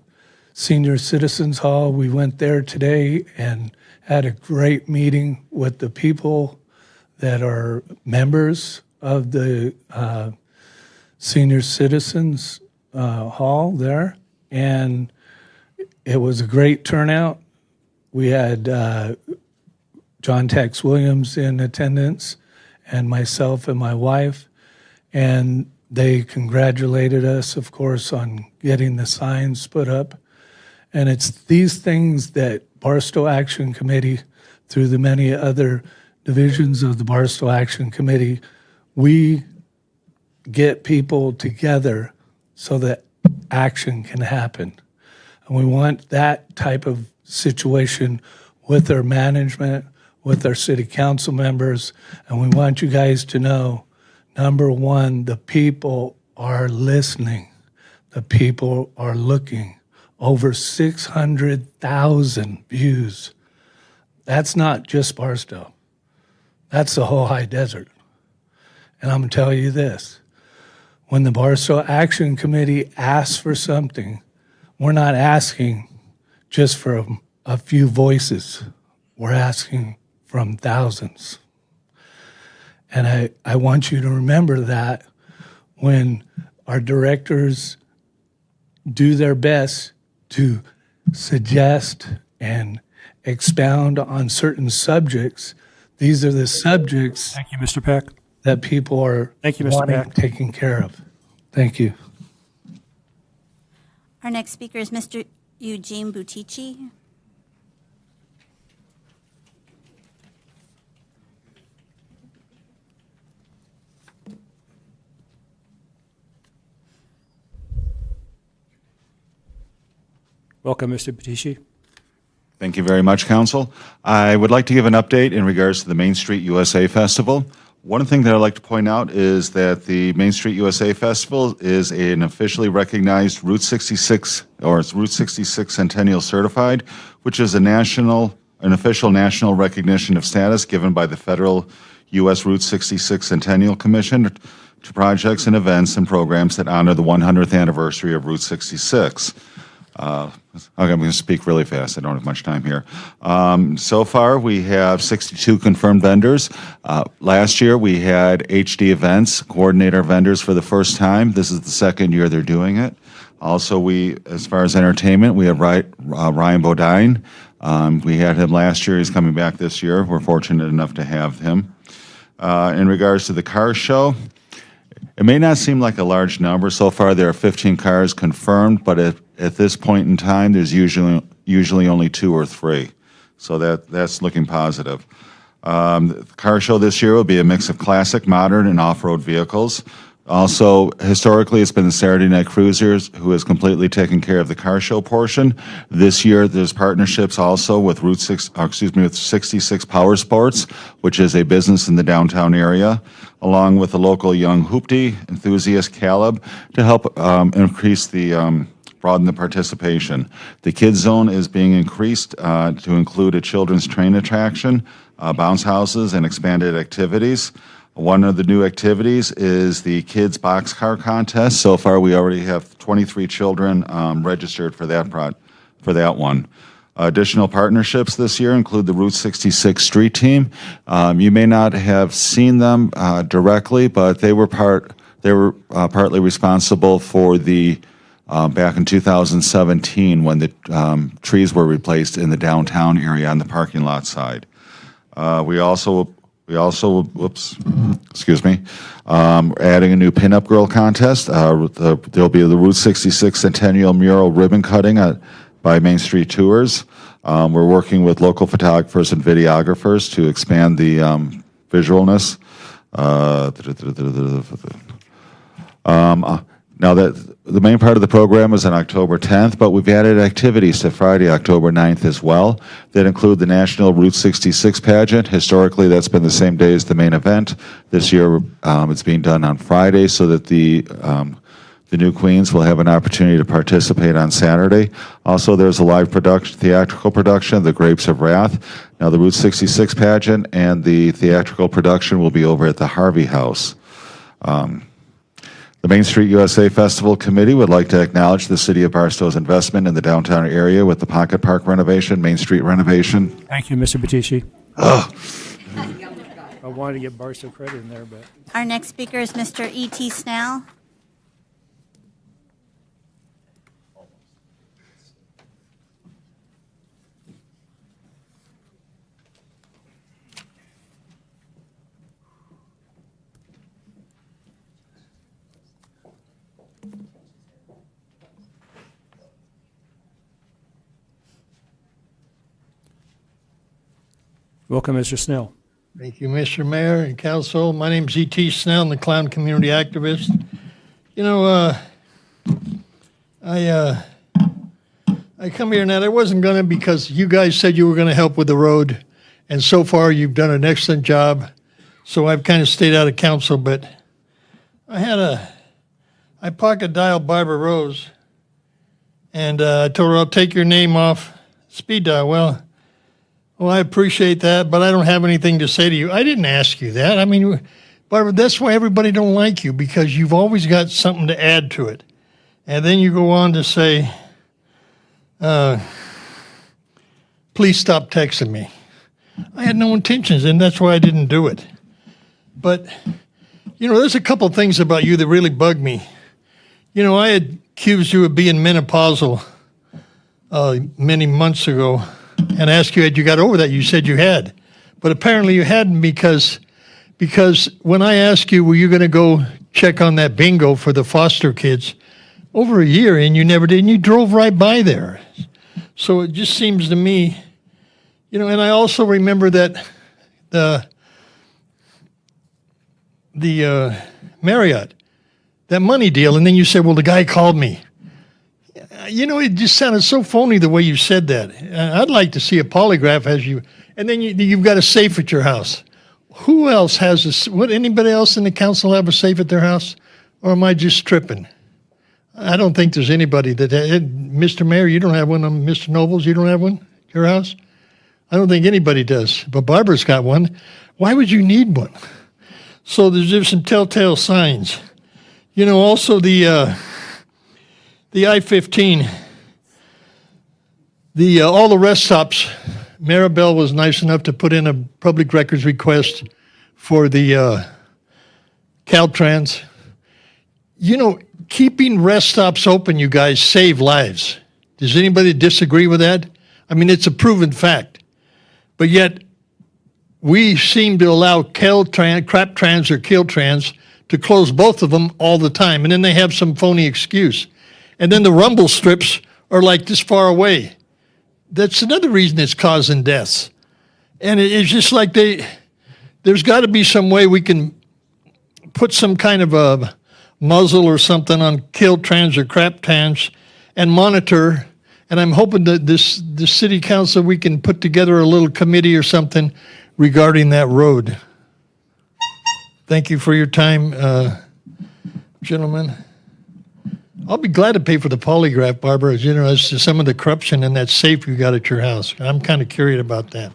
Senior Citizens Hall. We went there today and had a great meeting with the people that are members of the Senior Citizens Hall there, and it was a great turnout. We had John Tex Williams in attendance, and myself and my wife, and they congratulated us, of course, on getting the signs put up. And it's these things that Barstow Action Committee, through the many other divisions of the Barstow Action Committee, we get people together so that action can happen. And we want that type of situation with our management, with our city council members, and we want you guys to know, number 1, the people are listening. The people are looking. Over 600,000 views. That's not just Barstow. That's the whole high desert. And I'm going to tell you this. When the Barstow Action Committee asks for something, we're not asking just for a few voices. We're asking from thousands. And I want you to remember that when our directors do their best to suggest and expound on certain subjects, these are the subjects. Thank you, Mr. Peck. That people are wanting taken care of. Thank you. Our next speaker is Mr. Eugene Butici. Welcome, Mr. Butici. Thank you very much, Council. I would like to give an update in regards to the Main Street USA Festival. One thing that I'd like to point out is that the Main Street USA Festival is an officially recognized Route 66, or it's Route 66 Centennial Certified, which is an official national recognition of status given by the federal U.S. Route 66 Centennial Commission to projects and events and programs that honor the 100th anniversary of Route 66. I'm going to speak really fast. I don't have much time here. So far, we have 62 confirmed vendors. Last year, we had HD Events coordinate our vendors for the first time. This is the second year they're doing it. Also, as far as entertainment, we have Ryan Bodine. We had him last year. He's coming back this year. We're fortunate enough to have him. In regards to the car show, it may not seem like a large number. So far, there are 15 cars confirmed, but at this point in time, there's usually only 2 or 3. So that's looking positive. The car show this year will be a mix of classic, modern, and off-road vehicles. Also, historically, it's been the Saturday Night Cruisers who has completely taken care of the car show portion. This year, there's partnerships also with with 66 Power Sports, which is a business in the downtown area, along with the local young hoopty enthusiast Caleb, to help broaden the participation. The Kids Zone is being increased to include a children's train attraction, bounce houses, and expanded activities. One of the new activities is the Kids Boxcar Contest. So far, we already have 23 children registered for that one. Additional partnerships this year include the Route 66 Street Team. You may not have seen them directly, but they were partly responsible for the back in 2017 when the trees were replaced in the downtown area on the parking lot side. We also, adding a new pinup girl contest. There'll be the Route 66 Centennial Mural ribbon cutting by Main Street Tours. We're working with local photographers and videographers to expand the visualness. Now, that the main part of the program is on October 10th, but we've added activities to Friday, October 9th as well that include the National Route 66 pageant. Historically, that's been the same day as the main event. This year, it's being done on Friday so that the new queens will have an opportunity to participate on Saturday. Also, there's a live production, theatrical production, The Grapes of Wrath. Now, the Route 66 pageant and the theatrical production will be over at the Harvey House. The Main Street USA Festival Committee would like to acknowledge the City of Barstow's investment in the downtown area with the Pocket Park renovation, Main Street renovation. Thank you, Mr. Battisti. Oh. I wanted to get Barstow credit in there, but. Our next speaker is Mr. E.T. Snell. Welcome, Mr. Snell. Thank you, Mr. Mayor and Council. My name's E.T. Snell. I'm the clown community activist. You know, I come here now. I wasn't going to because you guys said you were going to help with the road, and so far you've done an excellent job. So I've kind of stayed out of council, but I pocket dialed Barbara Rose, and I told her I'll take your name off speed dial. Well, I appreciate that, but I don't have anything to say to you. I didn't ask you that. I mean, Barbara, that's why everybody don't like you, because you've always got something to add to it. And then you go on to say, please stop texting me. I had no intentions, and that's why I didn't do it. But, you know, there's a couple things about you that really bug me. You know, I had accused you of being menopausal many months ago, and asked you had you got over that. You said you had, but apparently you hadn't because when I asked you, were you going to go check on that bingo for the foster kids over a year, and you never did, and you drove right by there. So it just seems to me, you know, and I also remember that the Marriott, that money deal, and then you said, well, the guy called me. You know, it just sounded so phony the way you said that. I'd like to see a polygraph as you, and then you've got a safe at your house. Who else has would anybody else in the council have a safe at their house? Or am I just tripping? I don't think there's anybody that, Mr. Mayor, you don't have one. Mr. Nobles, you don't have one at your house? I don't think anybody does, but Barbara's got one. Why would you need one? So there's some telltale signs. You know, also the I-15, all the rest stops, Maribel was nice enough to put in a public records request for the Caltrans. You know, keeping rest stops open, you guys, save lives. Does anybody disagree with that? I mean, it's a proven fact. But yet, we seem to allow Craptrans or Killtrans to close both of them all the time, and then they have some phony excuse. And then the rumble strips are like this far away. That's another reason it's causing deaths. And it's just like there's got to be some way we can put some kind of a muzzle or something on Killtrans or Craptrans and monitor. And I'm hoping that this city council, we can put together a little committee or something regarding that road. Thank you for your time, gentlemen. I'll be glad to pay for the polygraph, Barbara, as you know, as to some of the corruption in that safe you got at your house. I'm kind of curious about that.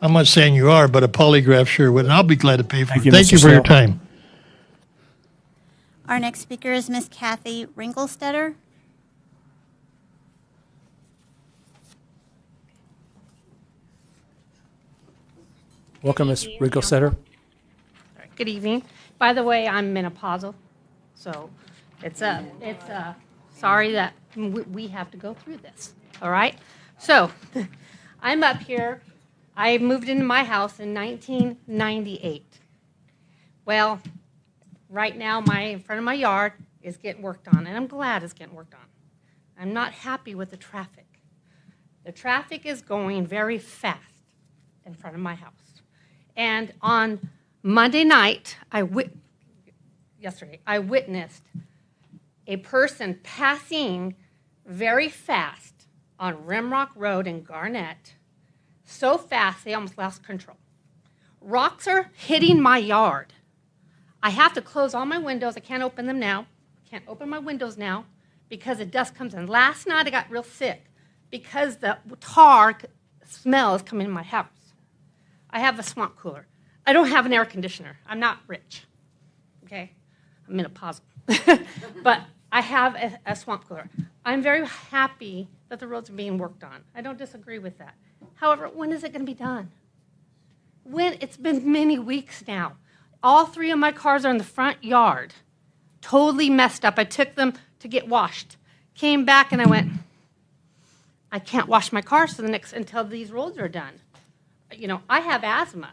I'm not saying you are, but a polygraph sure would. And I'll be glad to pay for it. Thank you for your time. Our next speaker is Miss Kathy Ringelstetter. Welcome, Ms. Ringelstetter. Good evening. By the way, I'm menopausal, so it's sorry that we have to go through this. All right. So I'm up here. I moved into my house in 1998. Well, right now, in front of my yard is getting worked on, and I'm glad it's getting worked on. I'm not happy with the traffic. The traffic is going very fast in front of my house. And on Monday night, yesterday, I witnessed a person passing very fast on Rimrock Road in Garnett, so fast they almost lost control. Rocks are hitting my yard. I have to close all my windows. I can't open them now. Can't open my windows now because the dust comes in. Last night I got real sick because the tar smell is coming in my house. I have a swamp cooler. I don't have an air conditioner. I'm not rich, okay? I'm menopausal. But I have a swamp cooler. I'm very happy that the roads are being worked on. I don't disagree with that. However, when is it going to be done? When? It's been many weeks now. All 3 of my cars are in the front yard, totally messed up. I took them to get washed. Came back and I went, I can't wash my cars until these roads are done. You know, I have asthma.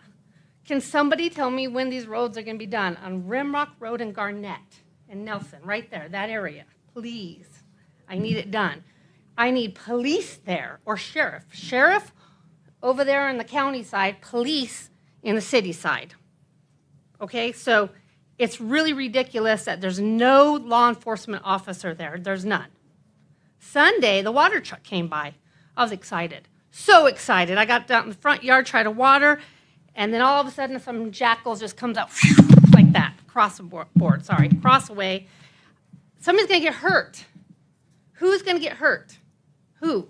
Can somebody tell me when these roads are going to be done on Rimrock Road and Garnett and Nelson, right there, that area? Please. I need it done. I need police there or sheriff. Sheriff over there on the county side, police in the city side. Okay, so it's really ridiculous that there's no law enforcement officer there. There's none. Sunday, the water truck came by. I was excited. So excited. I got down in the front yard, tried to water, and then all of a sudden some jackals just comes out like that, across the way. Somebody's going to get hurt. Who's going to get hurt? Who?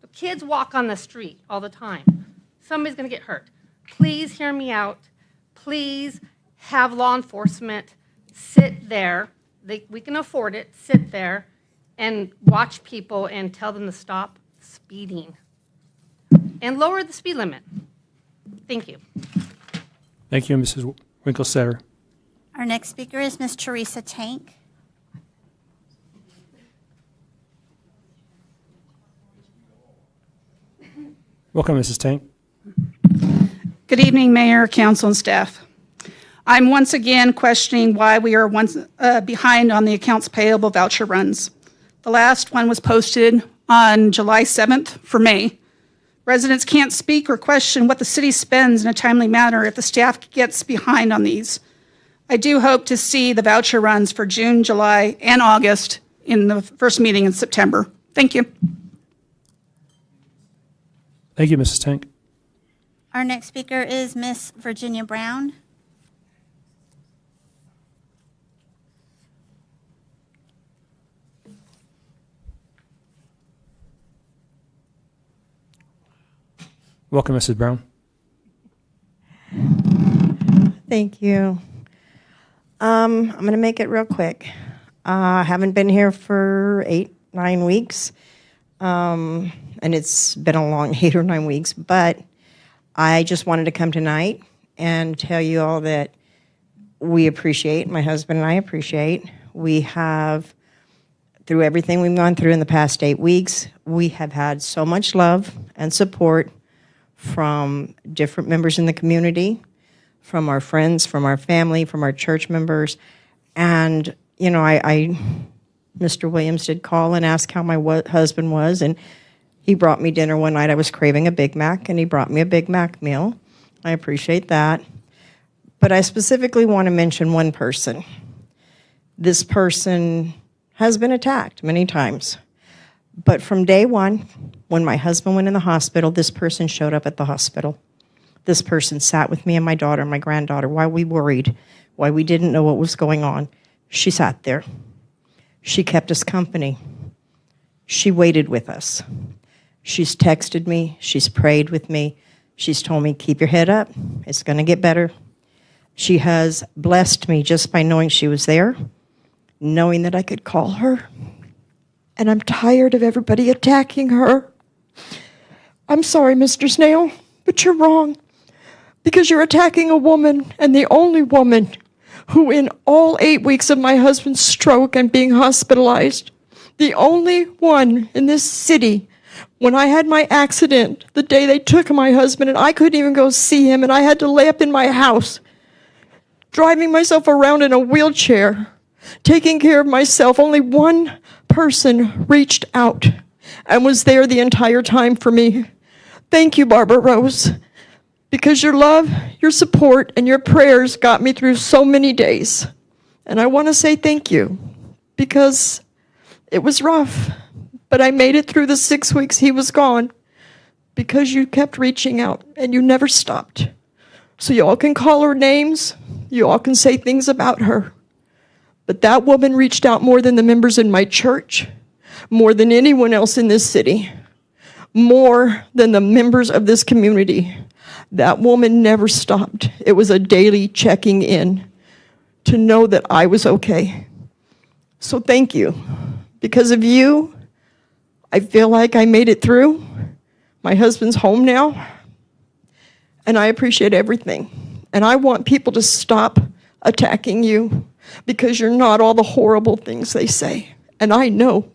The kids walk on the street all the time. Somebody's going to get hurt. Please hear me out. Please have law enforcement sit there. We can afford it. Sit there and watch people and tell them to stop speeding and lower the speed limit. Thank you. Thank you, Mrs. Winkle-Setter. Our next speaker is Ms. Teresa Tank. Welcome, Mrs. Tank. Good evening, Mayor, Council, and staff. I'm once again questioning why we are behind on the accounts payable voucher runs. The last one was posted on July 7th for May. Residents can't speak or question what the city spends in a timely manner if the staff gets behind on these. I do hope to see the voucher runs for June, July, and August in the first meeting in September. Thank you. Thank you, Mrs. Tank. Our next speaker is Miss Virginia Brown. Welcome, Mrs. Brown. Thank you. I'm going to make it real quick. I haven't been here for 8-9 weeks, and it's been a long 8 or 9 weeks, but I just wanted to come tonight and tell you all that we appreciate, my husband and I appreciate, we have, through everything we've gone through in the past 8 weeks, we have had so much love and support from different members in the community, from our friends, from our family, from our church members. And, you know, Mr. Williams did call and ask how my husband was, and he brought me dinner one night. I was craving a Big Mac, and he brought me a Big Mac meal. I appreciate that. But I specifically want to mention one person. This person has been attacked many times. But from day one, when my husband went in the hospital, this person showed up at the hospital. This person sat with me and my daughter, my granddaughter, while we worried, why we didn't know what was going on. She sat there. She kept us company. She waited with us. She's texted me. She's prayed with me. She's told me, keep your head up. It's going to get better. She has blessed me just by knowing she was there, knowing that I could call her. And I'm tired of everybody attacking her. I'm sorry, Mr. Snail, but you're wrong. Because you're attacking a woman, and the only woman who in all 8 weeks of my husband's stroke and being hospitalized, the only one in this city, when I had my accident, the day they took my husband, and I couldn't even go see him, and I had to lay up in my house, driving myself around in a wheelchair, taking care of myself, only one person reached out and was there the entire time for me. Thank you, Barbara Rose, because your love, your support, and your prayers got me through so many days. And I want to say thank you because it was rough, but I made it through the 6 weeks he was gone because you kept reaching out and you never stopped. So you all can call her names, you all can say things about her. But that woman reached out more than the members in my church, more than anyone else in this city, more than the members of this community. That woman never stopped. It was a daily checking in to know that I was okay. So thank you. Because of you, I feel like I made it through. My husband's home now, and I appreciate everything. And I want people to stop attacking you because you're not all the horrible things they say. And I know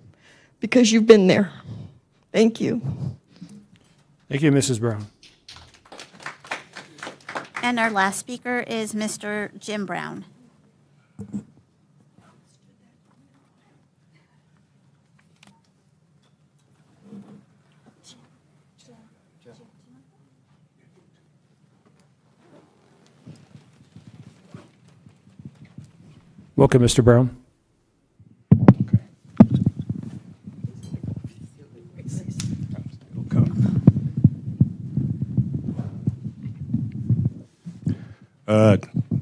because you've been there. Thank you. Thank you, Mrs. Brown. And our last speaker is Mr. Jim Brown. Welcome, Mr. Brown.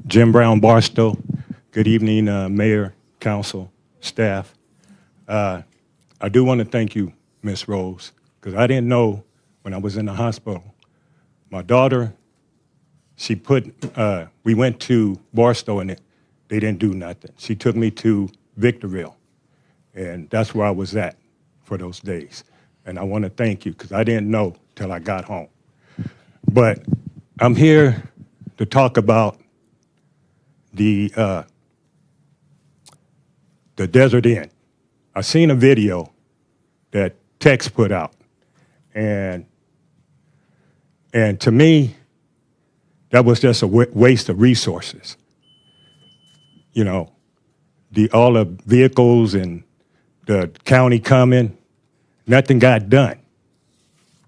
Jim Brown, Barstow. Good evening, Mayor, Council, staff. I do want to thank you, Miss Rose, because I didn't know when I was in the hospital. My daughter, we went to Barstow and they didn't do nothing. She took me to Victorville, and that's where I was at for those days. And I want to thank you because I didn't know till I got home. But I'm here to talk about the Desert Inn. I seen a video that Tex put out, and to me, that was just a waste of resources. You know, all the vehicles and the county coming, nothing got done.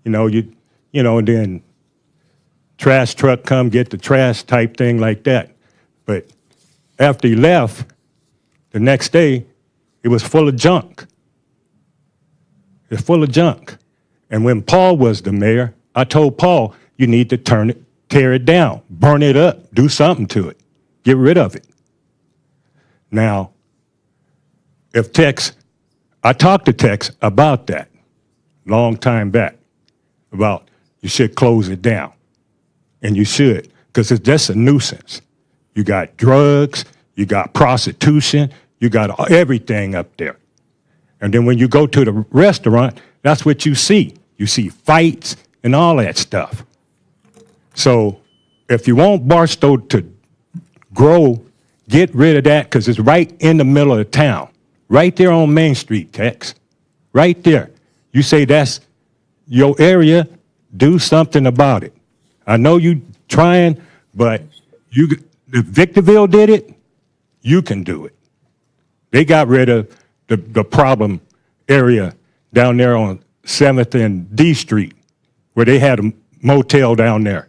And then trash truck come get the trash type thing like that. But after he left, the next day, it was full of junk. It's full of junk. And when Paul was the mayor, I told Paul, you need to tear it down, burn it up, do something to it, get rid of it. Now, I talked to Tex about that long time back, about you should close it down. And you should, because it's just a nuisance. You got drugs, you got prostitution, you got everything up there. And then when you go to the restaurant, that's what you see. You see fights and all that stuff. So if you want Barstow to grow, get rid of that because it's right in the middle of the town. Right there on Main Street, Tex. Right there. You say that's your area, do something about it. I know you trying, but if Victorville did it, you can do it. They got rid of the problem area down there on 7th and D Street, where they had a motel down there.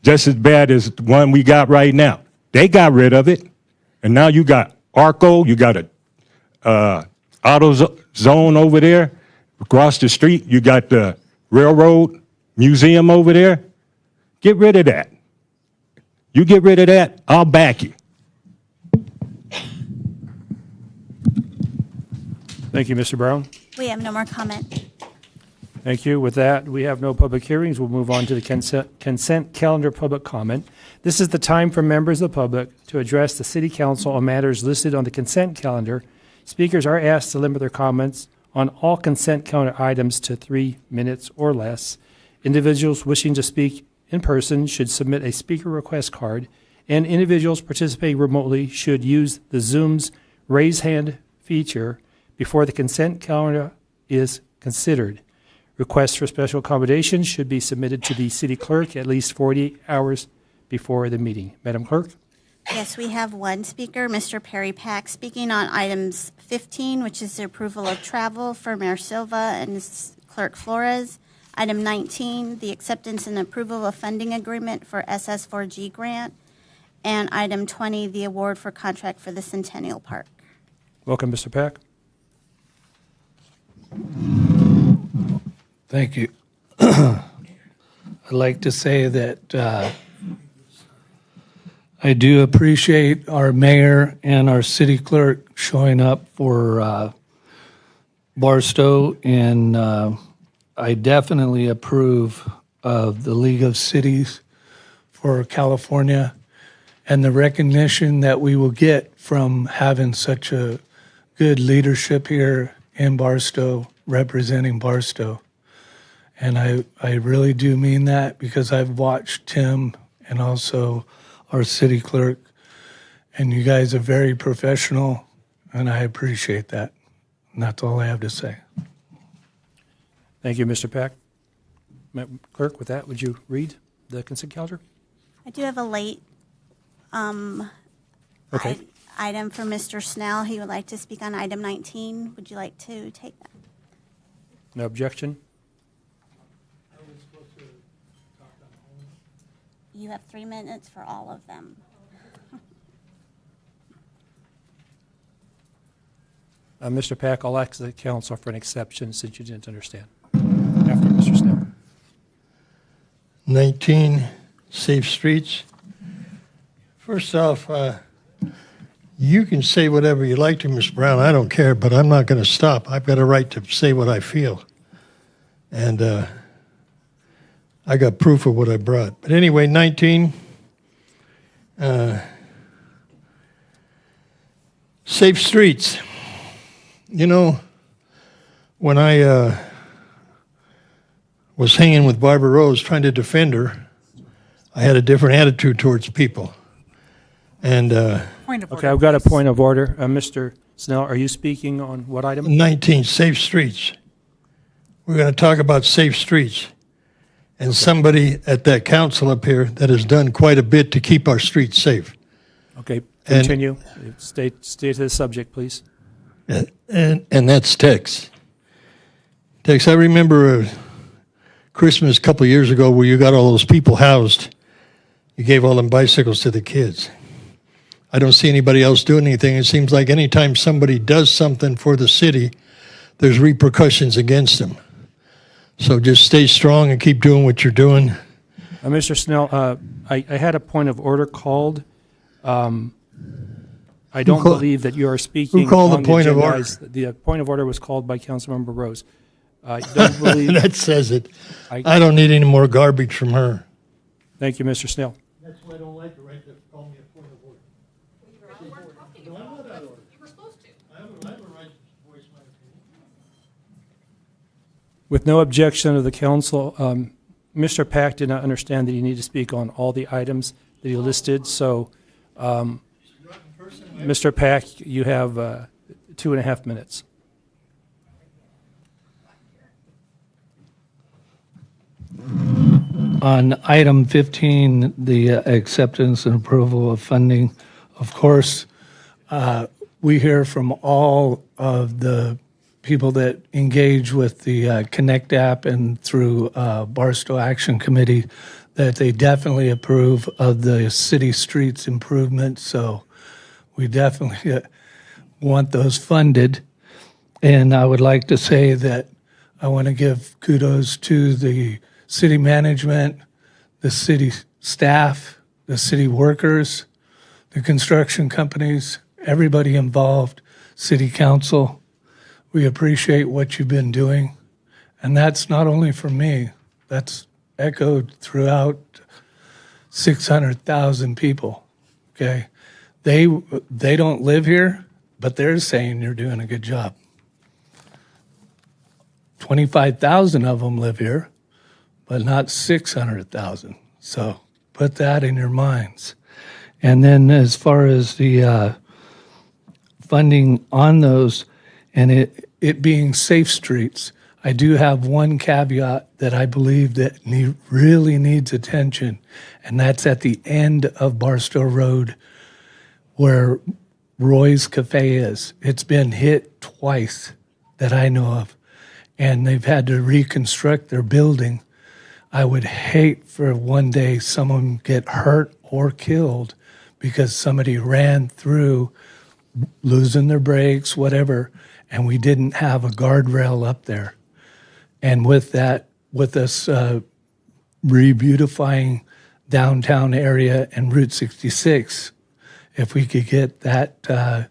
Just as bad as the one we got right now. They got rid of it, and now you got Arco, you got a auto zone over there. Across the street, you got the railroad museum over there. Get rid of that. You get rid of that, I'll back you. Thank you, Mr. Brown. We have no more comment. Thank you. With that, we have no public hearings. We'll move on to the consent calendar public comment. This is the time for members of the public to address the City Council on matters listed on the consent calendar. Speakers are asked to limit their comments on all consent calendar items to 3 minutes or less. Individuals wishing to speak in person should submit a speaker request card, and individuals participating remotely should use the Zoom's raise hand feature before the consent calendar is considered. Requests for special accommodations should be submitted to the city clerk at least 48 hours before the meeting. Madam Clerk? Yes, we have one speaker, Mr. Perry Pack, speaking on items 15, which is the approval of travel for Mayor Silva and Clerk Flores. Item 19, the acceptance and approval of funding agreement for SS4G grant. And item 20, the award for contract for the Centennial Park. Welcome, Mr. Pack. Thank you. I'd like to say that I do appreciate our mayor and our city clerk showing up for Barstow, and I definitely approve of the League of Cities for California and the recognition that we will get from having such a good leadership here in Barstow, representing Barstow. And I really do mean that, because I've watched Tim and also our city clerk, and you guys are very professional, and I appreciate that. And that's all I have to say. Thank you, Mr. Pack. Madam Clerk, with that, would you read the consent calendar? I do have a late Okay. item for Mr. Snell. He would like to speak on item 19. Would you like to take that? No objection? You have 3 minutes for all of them. Mr. Pack, I'll ask the council for an exception since you didn't understand. After Mr. Snell. 19, safe streets. First off, you can say whatever you like to Ms. Brown. I don't care, but I'm not going to stop. I've got a right to say what I feel. And I got proof of what I brought. But anyway, 19, safe streets. You know, when I was hanging with Barbara Rose trying to defend her, I had a different attitude towards people. And okay, I've got a point of order. Mr. Snell, are you speaking on what item? 19, safe streets. We're going to talk about safe streets. And somebody at that council up here that has done quite a bit to keep our streets safe. Okay, continue. Stay to the subject, please. And that's Tex. Tex, I remember Christmas a couple of years ago where you got all those people housed. You gave all them bicycles to the kids. I don't see anybody else doing anything. It seems like anytime somebody does something for the city, there's repercussions against them. So just stay strong and keep doing what you're doing. Mr. Snell, I had a point of order called. I don't believe that you are speaking. Who called on the point of agenda order? The point of order was called by Councilmember Rose. I don't believe that says it. I don't need any more garbage from her. Thank you, Mr. Snell. That's why I don't like the right to call me a point of order. No, I'm not out of order. You were supposed to. I have a right to voice my opinion. With no objection of the council, Mr. Pack did not understand that you need to speak on all the items that he listed. So, Mr. Pack, you have 2.5 minutes. On item 15, the acceptance and approval of funding, of course, we hear from all of the people that engage with the Connect app and through Barstow Action Committee that they definitely approve of the city streets improvements. So we definitely want those funded. And I would like to say that I want to give kudos to the city management, the city staff, the city workers, the construction companies, everybody involved, city council. We appreciate what you've been doing. And that's not only for me, that's echoed throughout 600,000 people, okay? They don't live here, but they're saying you're doing a good job. 25,000 of them live here, but not 600,000. So put that in your minds. And then as far as the funding on those and it being safe streets, I do have one caveat that I believe that really needs attention, and that's at the end of Barstow Road where Roy's Cafe is. It's been hit twice that I know of, and they've had to reconstruct their building. I would hate for one day someone get hurt or killed because somebody ran through losing their brakes, whatever, and we didn't have a guardrail up there. And with that, with us re-beautifying downtown area and Route 66, if we could get that,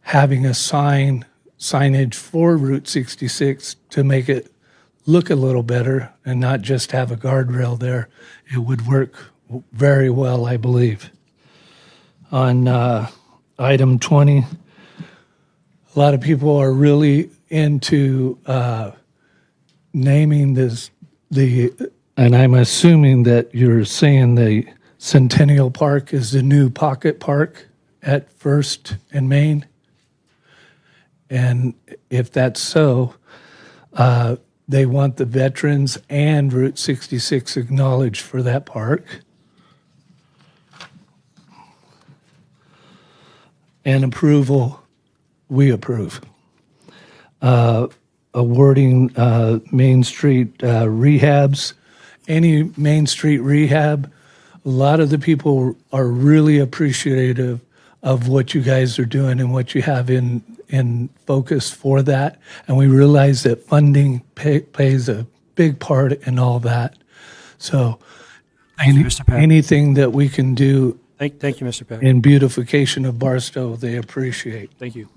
having a signage for Route 66 to make it look a little better and not just have a guardrail there, it would work very well, I believe. On item 20, a lot of people are really into naming this, and I'm assuming that you're saying the Centennial Park is the new pocket park at First and Main. And if that's so, they want the veterans and Route 66 acknowledged for that park. And approval, we approve. Awarding Main Street rehabs, any Main Street rehab, a lot of the people are really appreciative of what you guys are doing and what you have in focus for that. And we realize that funding plays a big part in all that. So anything that we can do Thank you, Mr. Peck. in beautification of Barstow, they appreciate. Thank you.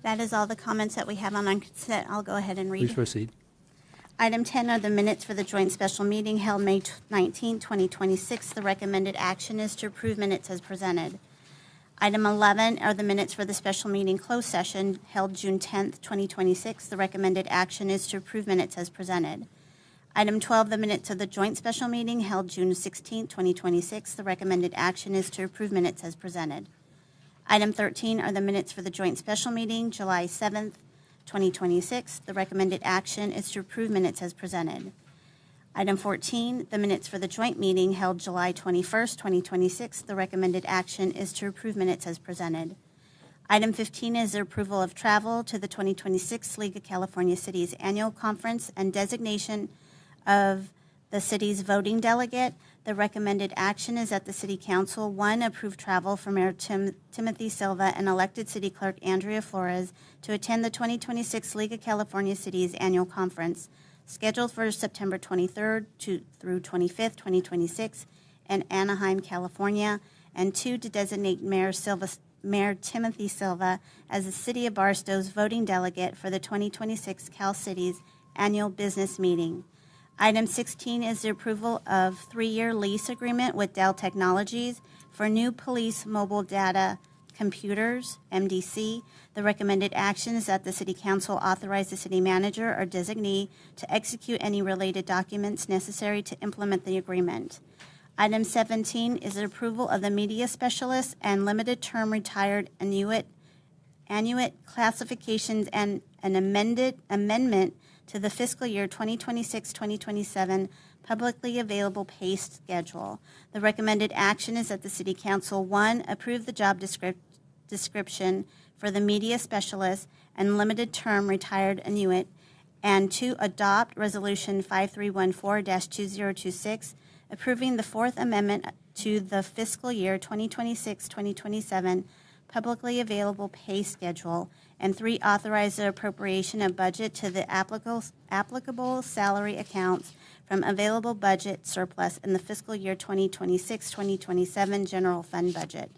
That is all the comments that we have on consent. I'll go ahead and read. Please proceed. Item 10 are the minutes for the joint special meeting held May 19, 2026. The recommended action is to approve minutes as presented. Item 11 are the minutes for the special meeting closed session held June 10, 2026. The recommended action is to approve minutes as presented. Item 12, the minutes of the joint special meeting held June 16, 2026. The recommended action is to approve minutes as presented. Item 13 are the minutes for the joint special meeting July 7th, 2026. The recommended action is to approve minutes as presented. Item 14, the minutes for the joint meeting held July 21st, 2026. The recommended action is to approve minutes as presented. Item 15 is the approval of travel to the 2026 League of California Cities Annual Conference and designation of the city's voting delegate. The recommended action is that the City Council, 1, approve travel for Mayor Timothy Silva and elected City Clerk Andrea Flores to attend the 2026 League of California Cities Annual Conference, scheduled for September 23rd through 25th, 2026, in Anaheim, California, and 2, to designate Mayor Timothy Silva as the City of Barstow's voting delegate for the 2026 Cal Cities Annual Business Meeting. Item 16 is the approval of 3-year lease agreement with Dell Technologies for new police mobile data computers, MDC. The recommended action is that the City Council authorize the city manager or designee to execute any related documents necessary to implement the agreement. Item 17 is the approval of the media specialist and limited term retired annuit classifications and an amendment to the fiscal year 2026-2027 publicly available pay schedule. The recommended action is that the City Council, 1, approve the job description for the media specialist and limited term retired annuit, and 2, adopt Resolution 5314-2026, approving the Fourth Amendment to the fiscal year 2026-2027 publicly available pay schedule, and 3, authorize the appropriation of budget to the applicable salary accounts from available budget surplus in the fiscal year 2026-2027 general fund budget.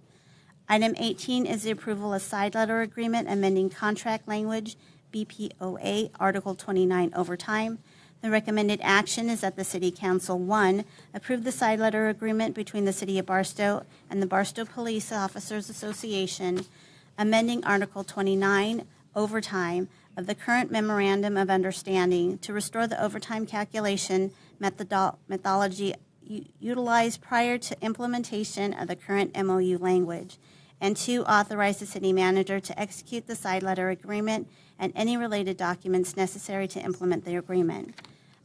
Item 18 is the approval of side letter agreement amending contract language, BPOA, Article 29 overtime. The recommended action is that the City Council, 1, approve the side letter agreement between the City of Barstow and the Barstow Police Officers Association, amending Article 29, overtime, of the current Memorandum of Understanding to restore the overtime calculation methodology utilized prior to implementation of the current MOU language, and 2, authorize the city manager to execute the side letter agreement and any related documents necessary to implement the agreement.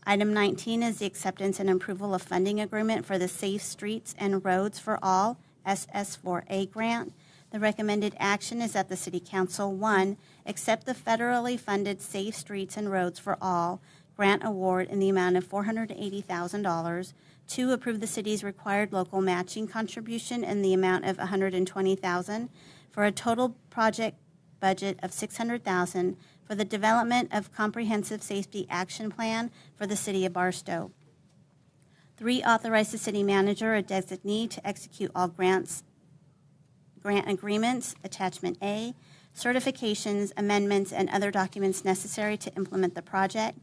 Item 19 is the acceptance and approval of funding agreement for the Safe Streets and Roads for All SS4A grant. The recommended action is that the City Council, 1, accept the federally funded Safe Streets and Roads for All grant award in the amount of $480,000 2, approve the city's required local matching contribution in the amount of $120,000 for a total project budget of $600,000 for the development of comprehensive safety action plan for the city of Barstow. 3, authorize the city manager or designee to execute all grant agreements, attachment A, certifications, amendments, and other documents necessary to implement the project.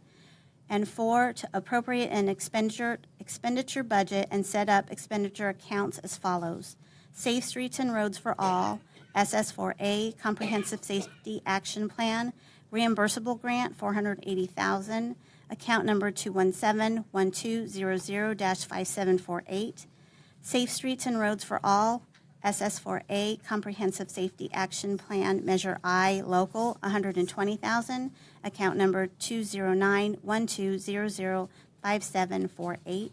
And 4, to appropriate an expenditure budget and set up expenditure accounts as follows. Safe Streets and Roads for All, SS4A, Comprehensive Safety Action Plan, reimbursable grant, $480,000, account number 217-1200-5748. Safe Streets and Roads for All, SS4A, Comprehensive Safety Action Plan, Measure I, Local, $120,000, account number 209-1200-5748.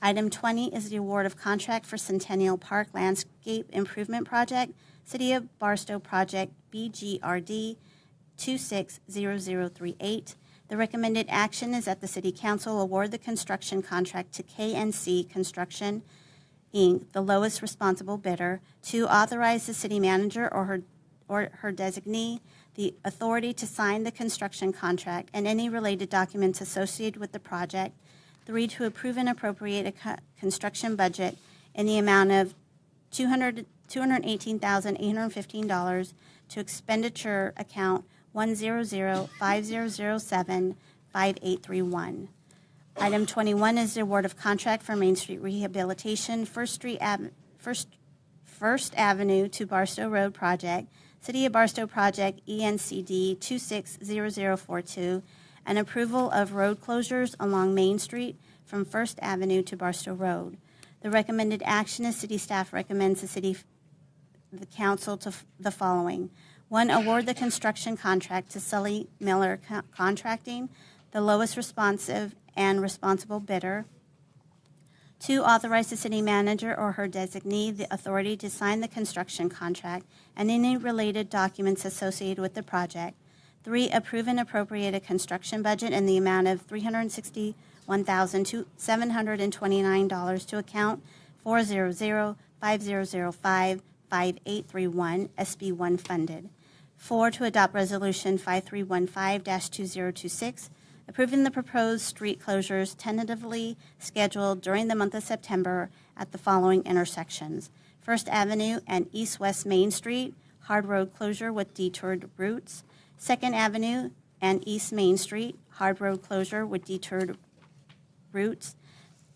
Item 20 is the award of contract for Centennial Park Landscape Improvement Project, City of Barstow Project, BGRD 260038. The recommended action is that the City Council award the construction contract to KNC Construction, Inc., the lowest responsible bidder, to authorize the city manager or her designee the authority to sign the construction contract and any related documents associated with the project. 3, to approve and appropriate a construction budget in the amount of $218,815 to expenditure account 100-5007-5831. Item 21 is the award of contract for Main Street rehabilitation, First Avenue to Barstow Road Project, City of Barstow Project, ENCD 260042, and approval of road closures along Main Street from First Avenue to Barstow Road. The recommended action is city staff recommends the council to the following. 1, award the construction contract to Sully Miller Contracting, the lowest responsive and responsible bidder. 2, authorize the city manager or her designee the authority to sign the construction contract and any related documents associated with the project. 3, approve and appropriate a construction budget in the amount of $361,729 to account 400-5005-5831, SB1 funded. 4, to adopt Resolution 5315-2026, approving the proposed street closures tentatively scheduled during the month of September at the following intersections: First Avenue and East-West Main Street, hard road closure with detoured routes; Second Avenue and East Main Street, hard road closure with detoured routes;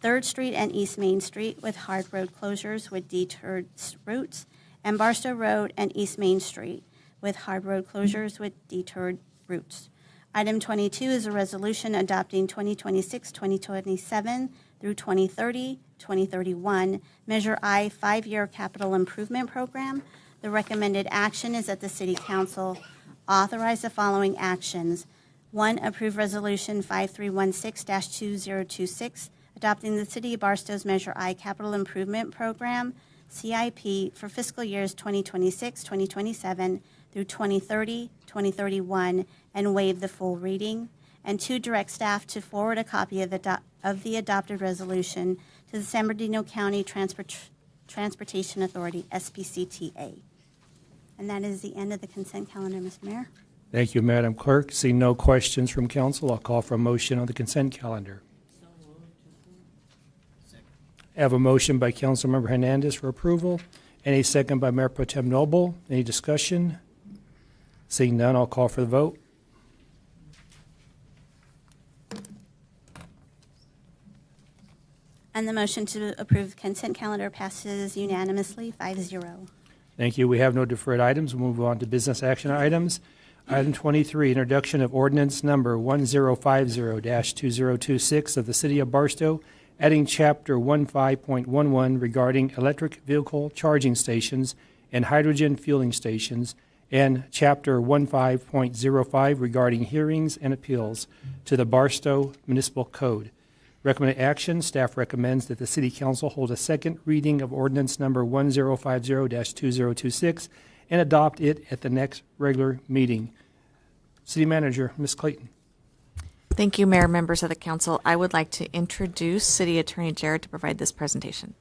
Third Street and East Main Street with hard road closures with detoured routes; and Barstow Road and East Main Street with hard road closures with detoured routes. Item 22 is a resolution adopting 2026-2027 through 2030-2031 Measure I 5-year capital improvement program. The recommended action is that the City Council authorize the following actions. 1, approve Resolution 5316-2026, adopting the City of Barstow's Measure I capital improvement program, CIP, for fiscal years 2026-2027 through 2030-2031, and waive the full reading. And 2, direct staff to forward a copy of the adopted resolution to the San Bernardino County Transportation Authority, SBCTA. And that is the end of the consent calendar, Mr. Mayor. Thank you, Madam Clerk. Seeing no questions from council, I'll call for a motion on the consent calendar. I have a motion by Councilmember Hernandez for approval and a second by Mayor Pro Tem Noble. Any discussion? Seeing none, I'll call for the vote. And the motion to approve the consent calendar passes unanimously, 5-0. Thank you. We have no deferred items. We'll move on to business action items. Item 23, introduction of ordinance number 1050-2026 of the City of Barstow, adding Chapter 15.11 regarding electric vehicle charging stations and hydrogen fueling stations, and Chapter 15.05 regarding hearings and appeals to the Barstow Municipal Code. Recommended action, staff recommends that the City Council hold a second reading of ordinance number 1050-2026 and adopt it at the next regular meeting. City Manager, Ms. Clayton. Thank you, Mayor, members of the council. I would like to introduce City Attorney Jarrett to provide this presentation.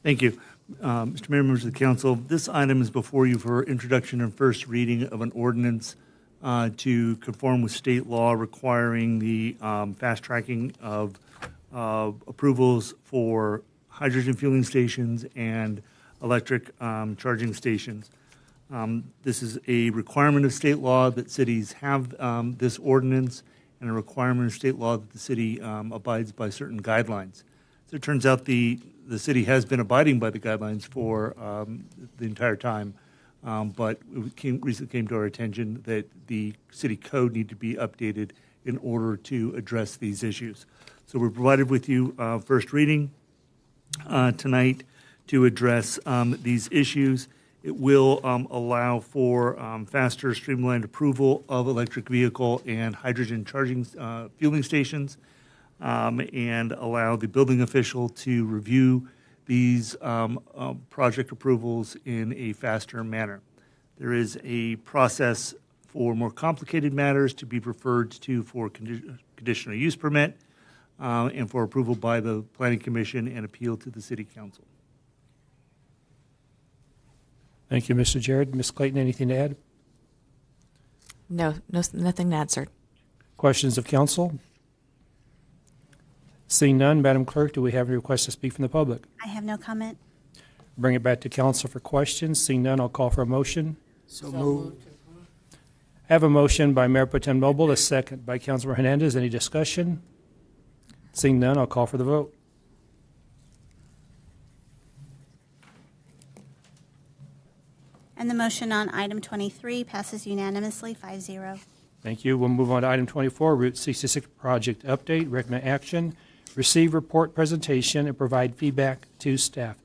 Thank you. Mr. Mayor, members of the council, this item is before you for introduction and first reading of an ordinance to conform with state law requiring the fast tracking of approvals for hydrogen fueling stations and electric charging stations. This is a requirement of state law that cities have this ordinance, and a requirement of state law that the city abides by certain guidelines. So it turns out the city has been abiding by the guidelines for the entire time, but it recently came to our attention that the city code need to be updated in order to address these issues. So we're provided with you first reading tonight to address these issues. It will allow for faster, streamlined approval of electric vehicle and hydrogen charging fueling stations, and allow the building official to review these project approvals in a faster manner. There is a process for more complicated matters to be referred to for conditional use permit and for approval by the Planning Commission and appeal to the City Council. Thank you, Mr. Jarrett. Ms. Clayton, anything to add? No, nothing to add, sir. Questions of council? Seeing none, Madam Clerk, do we have any requests to speak from the public? I have no comment. Bring it back to council for questions. Seeing none, I'll call for a motion. So moved. I have a motion by Mayor Pro Tem Noble, a second by Councilor Hernandez. Any discussion? Seeing none, I'll call for the vote. And the motion on item 23 passes unanimously, 5-0. Thank you. We'll move on to item 24, Route 66 project update. Recommend action, receive report presentation, and provide feedback to staff.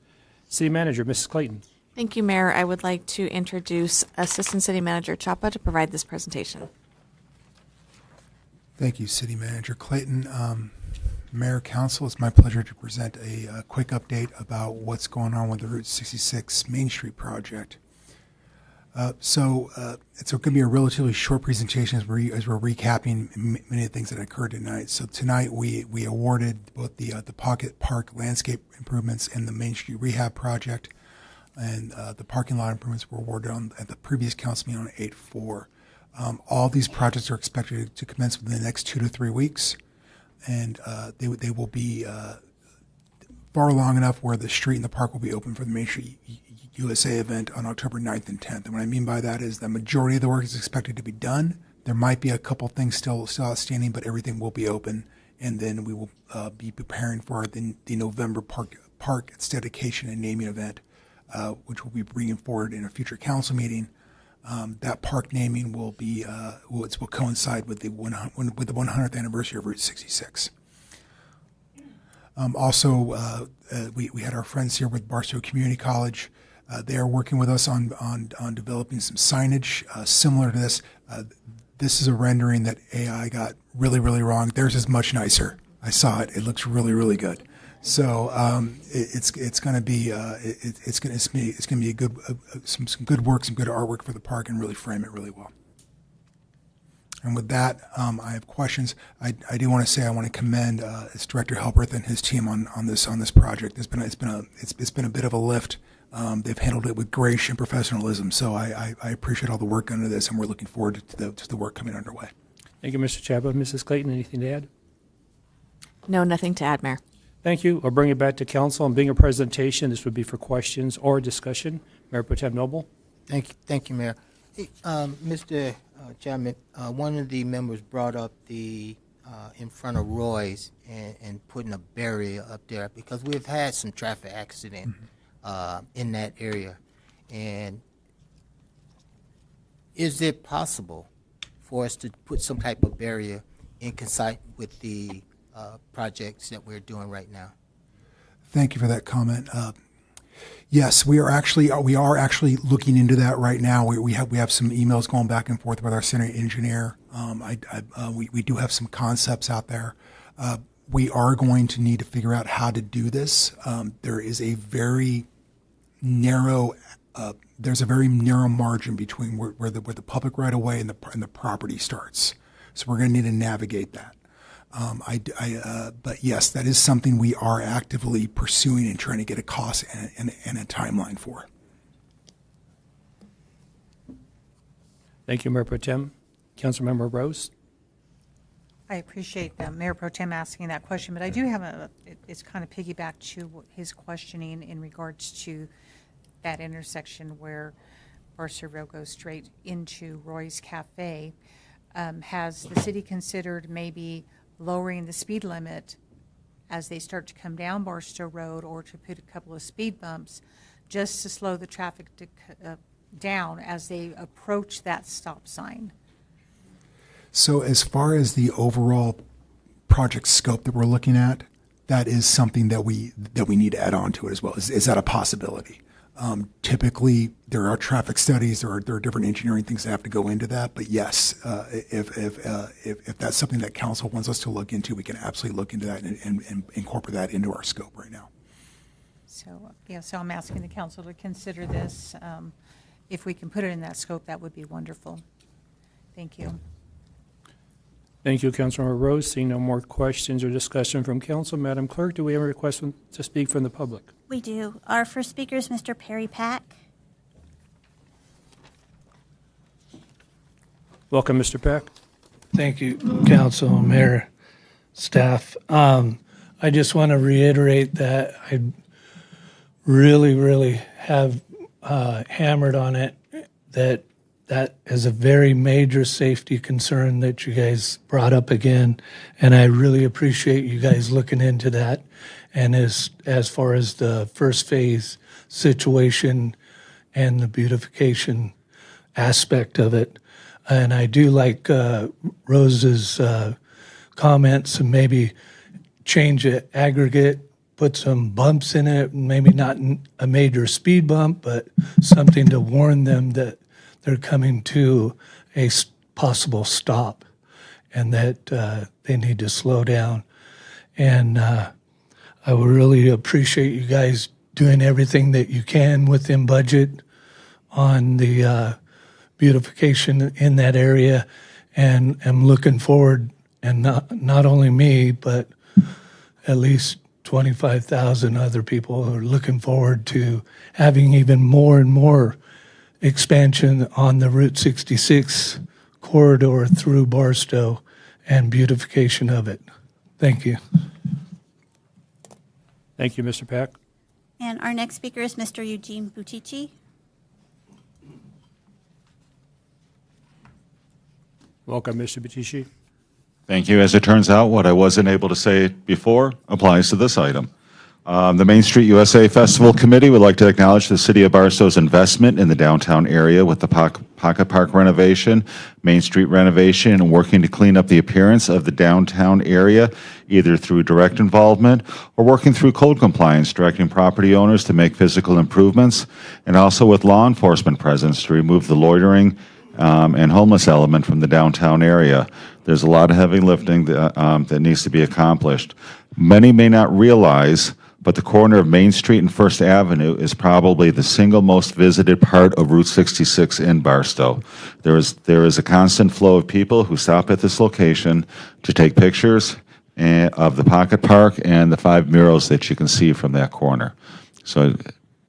City Manager, Mrs. Clayton. Thank you, Mayor. I would like to introduce Assistant City Manager Chapa to provide this presentation. Thank you, City Manager Clayton. Mayor, Council, it's my pleasure to present a quick update about what's going on with the Route 66 Main Street project. It's going to be a relatively short presentation as we're recapping many of the things that occurred tonight. So tonight we awarded both the Pocket Park landscape improvements and the Main Street rehab project, and the parking lot improvements were awarded at the previous council meeting on 8/4. All these projects are expected to commence within the next 2 to 3 weeks, and they will be far long enough where the street and the park will be open for the Main Street USA event on October 9th and 10th. And what I mean by that is the majority of the work is expected to be done. There might be a couple things still outstanding, but everything will be open. And then we will be preparing for the November park its dedication and naming event, which we'll be bringing forward in a future council meeting. That park naming will be will coincide with the 100th anniversary of Route 66. We had our friends here with Barstow Community College. They are working with us on developing some signage similar to this. This is a rendering that AI got really, really wrong. Theirs is much nicer. I saw it. It looks really, really good. So it's going to be a good some good work, some good artwork for the park, and really frame it really well. And with that, I have questions. I do want to say I want to commend its Director Helberth and his team on this project. It's been a bit of a lift. They've handled it with grace and professionalism. So I appreciate all the work under this, and we're looking forward to the work coming underway. Thank you, Mr. Chapa. Mrs. Clayton, anything to add? No, nothing to add, Mayor. Thank you. I'll bring it back to council. And being a presentation, this would be for questions or discussion. Mayor Pro Tem Noble. Thank you, Mayor. Hey, Mr. Chapman, one of the members brought up the in front of Roy's and putting a barrier up there because we've had some traffic accident in that area. And is it possible for us to put some type of barrier in concise with the projects that we're doing right now? Thank you for that comment. Yes, we are actually looking into that right now. We have some emails going back and forth with our city engineer. We do have some concepts out there. We are going to need to figure out how to do this. There is a very narrow margin between where the public right of way and the property starts. So we're going to need to navigate that. But yes, that is something we are actively pursuing and trying to get a cost and a timeline for. Thank you, Mayor Pro Tem. Councilmember Rose. I appreciate Mayor Pro Tem asking that question, but I do have it's kind of piggyback to his questioning in regards to that intersection where Barstow Road goes straight into Roy's Cafe. Has the city considered maybe lowering the speed limit as they start to come down Barstow Road, or to put a couple of speed bumps just to slow the traffic down as they approach that stop sign? So as far as the overall project scope that we're looking at, that is something that we need to add on to it as well. Is that a possibility? Typically, there are traffic studies, there are different engineering things that have to go into that. But yes, if that's something that council wants us to look into, we can absolutely look into that and incorporate that into our scope right now. So so I'm asking the council to consider this. If we can put it in that scope, that would be wonderful. Thank you. Thank you, Councilmember Rose. Seeing no more questions or discussion from council, Madam Clerk, do we have a request to speak from the public? We do. Our first speaker is Mr. Perry Pack. Welcome, Mr. Pack. Thank you, council, mayor, staff. I just want to reiterate that I really have hammered on it, that is a very major safety concern that you guys brought up again, and I really appreciate you guys looking into that. And as far as the first phase situation and the beautification aspect of it, and I do like Rose's comments, and maybe change it, aggregate, put some bumps in it, maybe not a major speed bump, but something to warn them that they're coming to a possible stop and that they need to slow down. And I would really appreciate you guys doing everything that you can within budget on the beautification in that area. And I'm looking forward, and not only me, but at least 25,000 other people are looking forward to having even more and more expansion on the Route 66 corridor through Barstow and beautification of it. Thank you. Thank you, Mr. Pack. And our next speaker is Mr. Eugene Butici. Welcome, Mr. Batishi. Thank you. As it turns out, what I wasn't able to say before applies to this item. The Main Street USA Festival Committee would like to acknowledge the City of Barstow's investment in the downtown area with the Pocket Park renovation, Main Street renovation, and working to clean up the appearance of the downtown area, either through direct involvement or working through code compliance, directing property owners to make physical improvements, and also with law enforcement presence to remove the loitering and homeless element from the downtown area. There's a lot of heavy lifting that needs to be accomplished. Many may not realize, but the corner of Main Street and First Avenue is probably the single most visited part of Route 66 in Barstow. There is a constant flow of people who stop at this location to take pictures of the Pocket Park and the 5 murals that you can see from that corner. So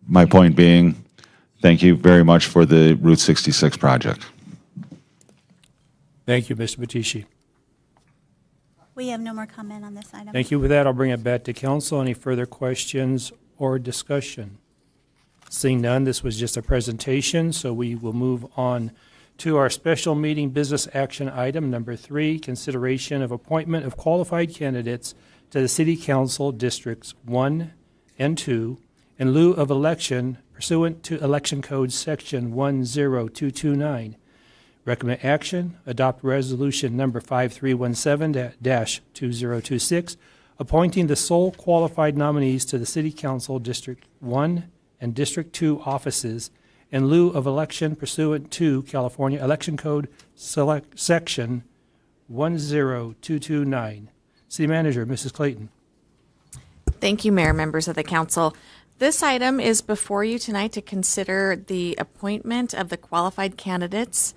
my point being, thank you very much for the Route 66 project. Thank you, Mr. Batishi. We have no more comment on this item. Thank you. With that, I'll bring it back to council. Any further questions or discussion? Seeing none, this was just a presentation, so we will move on to our special meeting business action item number 3, consideration of appointment of qualified candidates to the City Council Districts 1 and 2 in lieu of election pursuant to Election Code Section 10229. Recommend action, adopt resolution number 5317-2026, appointing the sole qualified nominees to the City Council District 1 and District 2 offices in lieu of election pursuant to California Election Code Section 10229. City Manager, Mrs. Clayton. Thank you, Mayor, members of the council. This item is before you tonight to consider the appointment of the qualified candidates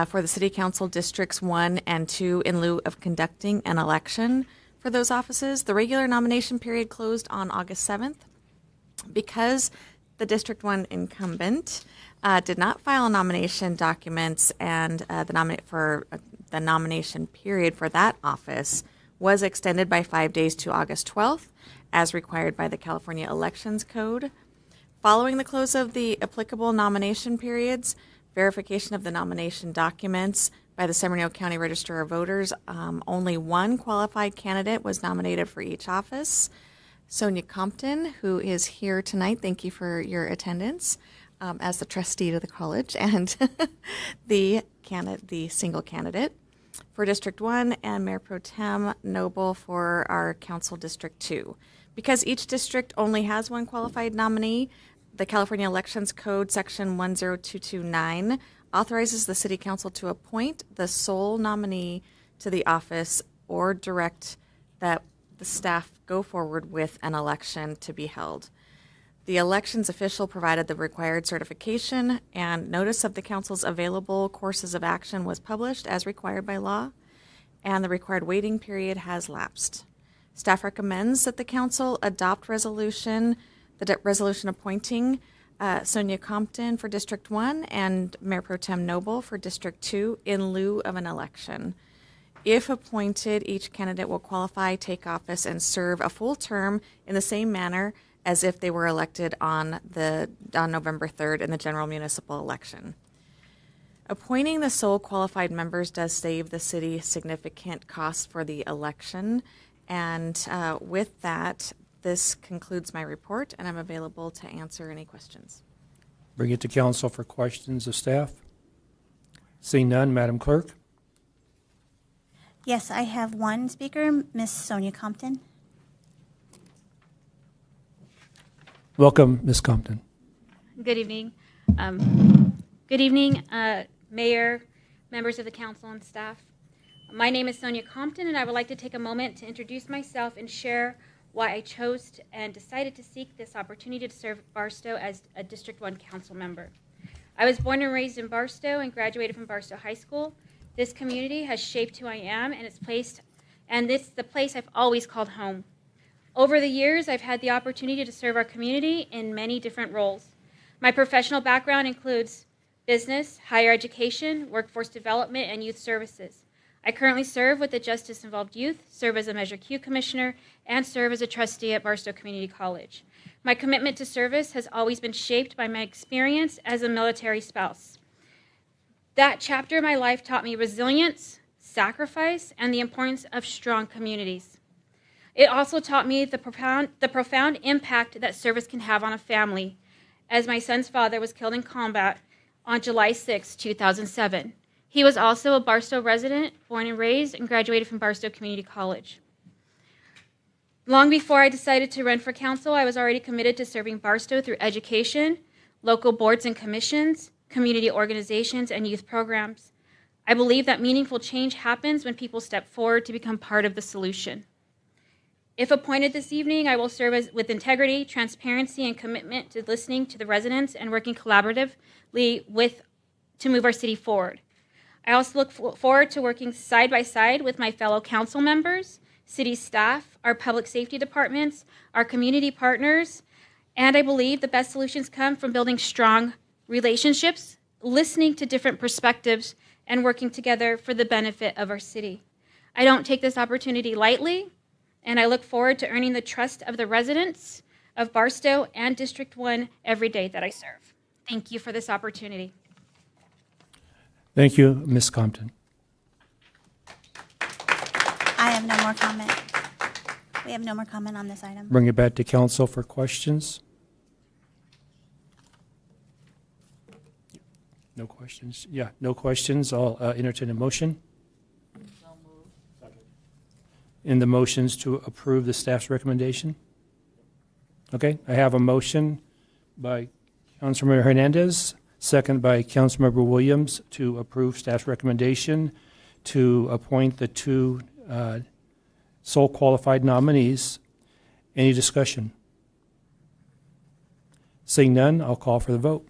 for the City Council Districts 1 and 2 in lieu of conducting an election for those offices. The regular nomination period closed on August 7th. Because the District 1 incumbent did not file nomination documents and the nomination period for that office was extended by 5 days to August 12th, as required by the California Elections Code. Following the close of the applicable nomination periods, verification of the nomination documents by the San Bernardino County Register of Voters, only one qualified candidate was nominated for each office. Sonia Compton, who is here tonight, thank you for your attendance as the trustee to the college, and the single candidate for District 1, and Mayor Pro Tem Noble for our Council District 2. Because each district only has one qualified nominee, the California Elections Code, Section 10229, authorizes the City Council to appoint the sole nominee to the office or direct that the staff go forward with an election to be held. The elections official provided the required certification, and notice of the council's available courses of action was published as required by law, and the required waiting period has lapsed. Staff recommends that the council adopt resolution appointing Sonia Compton for District 1 and Mayor Pro Tem Noble for District 2 in lieu of an election. If appointed, each candidate will qualify, take office, and serve a full term in the same manner as if they were elected on November 3rd in the general municipal election. Appointing the sole qualified members does save the city significant costs for the election. And with that, this concludes my report, and I'm available to answer any questions. Bring it to council for questions of staff. Seeing none, Madam Clerk. Yes, I have one speaker, Miss Sonia Compton. Welcome, Ms. Compton. Good evening. Mayor, members of the council, and staff. My name is Sonia Compton, and I would like to take a moment to introduce myself and share why I chose and decided to seek this opportunity to serve Barstow as a District 1 council member. I was born and raised in Barstow and graduated from Barstow High School. This community has shaped who I am, and it's the place I've always called home. Over the years, I've had the opportunity to serve our community in many different roles. My professional background includes business, higher education, workforce development, and youth services. I currently serve with the Justice Involved Youth, serve as a Measure Q Commissioner, and serve as a trustee at Barstow Community College. My commitment to service has always been shaped by my experience as a military spouse. That chapter of my life taught me resilience, sacrifice, and the importance of strong communities. It also taught me the profound impact that service can have on a family, as my son's father was killed in combat on July 6, 2007. He was also a Barstow resident, born and raised, and graduated from Barstow Community College. Long before I decided to run for council, I was already committed to serving Barstow through education, local boards and commissions, community organizations, and youth programs. I believe that meaningful change happens when people step forward to become part of the solution. If appointed this evening, I will serve with integrity, transparency, and commitment to listening to the residents and working collaboratively to move our city forward. I also look forward to working side by side with my fellow council members, city staff, our public safety departments, our community partners, and I believe the best solutions come from building strong relationships, listening to different perspectives, and working together for the benefit of our city. I don't take this opportunity lightly, and I look forward to earning the trust of the residents of Barstow and District 1 every day that I serve. Thank you for this opportunity. Thank you, Ms. Compton. I have no more comment. We have no more comment on this item. Bring it back to council for questions. No questions? Yeah, no questions. I'll entertain a motion. In the motions to approve the staff's recommendation? Okay, I have a motion by Councilmember Hernandez, second by Councilmember Williams to approve staff's recommendation to appoint the two sole qualified nominees. Any discussion? Seeing none, I'll call for the vote.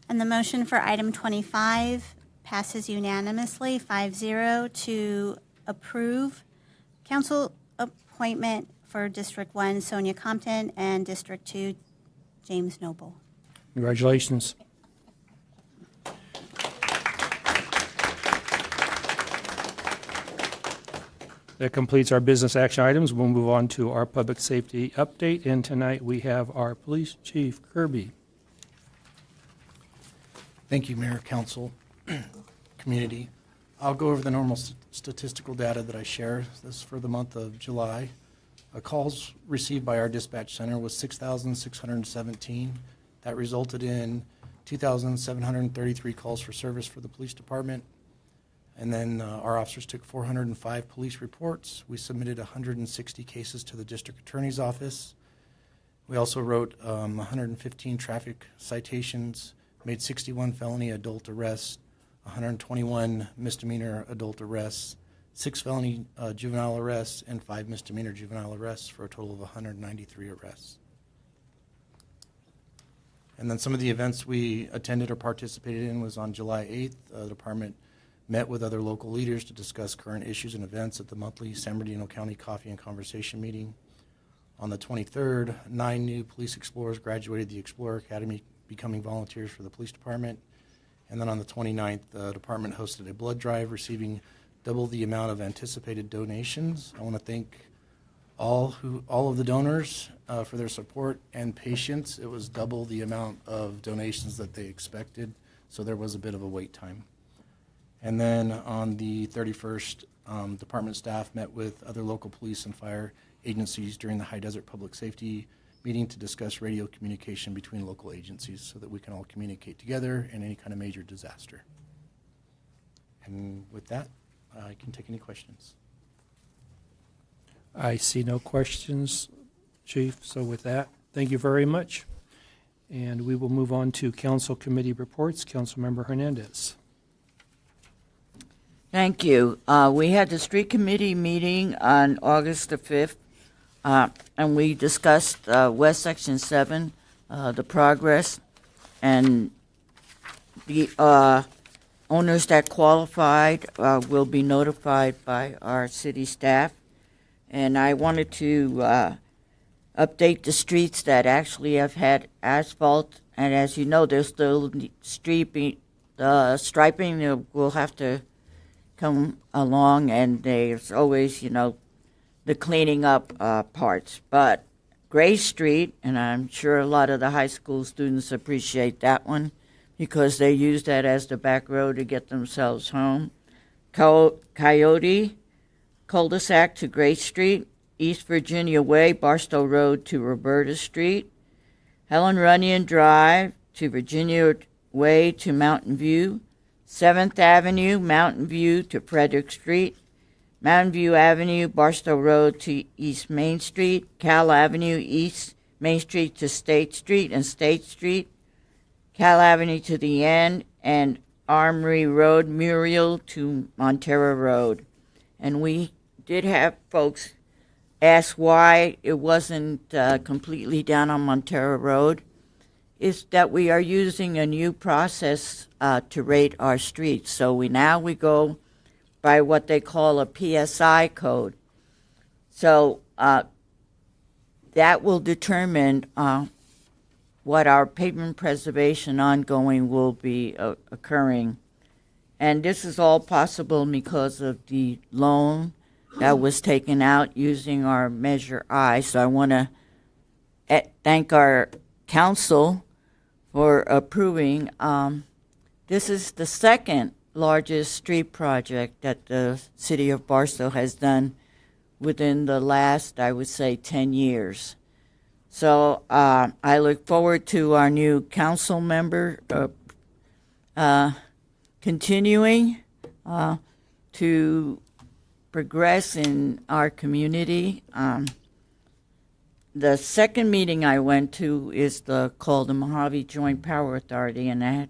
And the motion for item 25 passes unanimously, 5-0, to approve council appointment for District 1, Sonia Compton, and District 2, James Noble. Congratulations. That completes our business action items. We'll move on to our public safety update. And tonight we have our police chief, Kirby. Thank you, Mayor, Council, community. I'll go over the normal statistical data that I share. This is for the month of July. Calls received by our dispatch center was 6,617. That resulted in 2,733 calls for service for the police department. And then our officers took 405 police reports. We submitted 160 cases to the district attorney's office. We also wrote 115 traffic citations, made 61 felony adult arrests, 121 misdemeanor adult arrests, 6 felony juvenile arrests, and 5 misdemeanor juvenile arrests for a total of 193 arrests. And then some of the events we attended or participated in was on July 8th. The department met with other local leaders to discuss current issues and events at the monthly San Bernardino County Coffee and Conversation meeting. On the 23rd, 9 new police explorers graduated the Explorer Academy, becoming volunteers for the police department. And then on the 29th, the department hosted a blood drive, receiving double the amount of anticipated donations. I want to thank all of the donors for their support and patience. It was double the amount of donations that they expected, so there was a bit of a wait time. And then on the 31st, department staff met with other local police and fire agencies during the High Desert Public Safety meeting to discuss radio communication between local agencies so that we can all communicate together in any kind of major disaster. And with that, I can take any questions. I see no questions, Chief. So with that, thank you very much. And we will move on to council committee reports. Councilmember Hernandez. Thank you. We had the street committee meeting on August the 5th, and we discussed West Section 7, the progress, and the owners that qualified will be notified by our city staff. And I wanted to update the streets that actually have had asphalt, and as you know, there's still striping that will have to come along, and there's always, the cleaning up parts. But Gray Street, and I'm sure a lot of the high school students appreciate that one because they use that as the back road to get themselves home. Coyote cul-de-sac to Gray Street, East Virginia Way, Barstow Road to Roberta Street, Helen Runyon Drive to Virginia Way to Mountain View, 7th Avenue, Mountain View to Frederick Street, Mountain View Avenue, Barstow Road to East Main Street, Cal Avenue, East Main Street to State Street and State Street, Cal Avenue to the end, and Armory Road, Muriel to Montero Road. And we did have folks ask why it wasn't completely down on Montero Road. Is that we are using a new process to rate our streets. So we go by what they call a PSI code. So that will determine what our pavement preservation ongoing will be occurring. And this is all possible because of the loan that was taken out using our Measure I. So I want to thank our council for approving. This is the second largest street project that the city of Barstow has done within the last, I would say, 10 years. So I look forward to our new council member continuing to progress in our community. The second meeting I went to is called the Mojave Joint Power Authority, and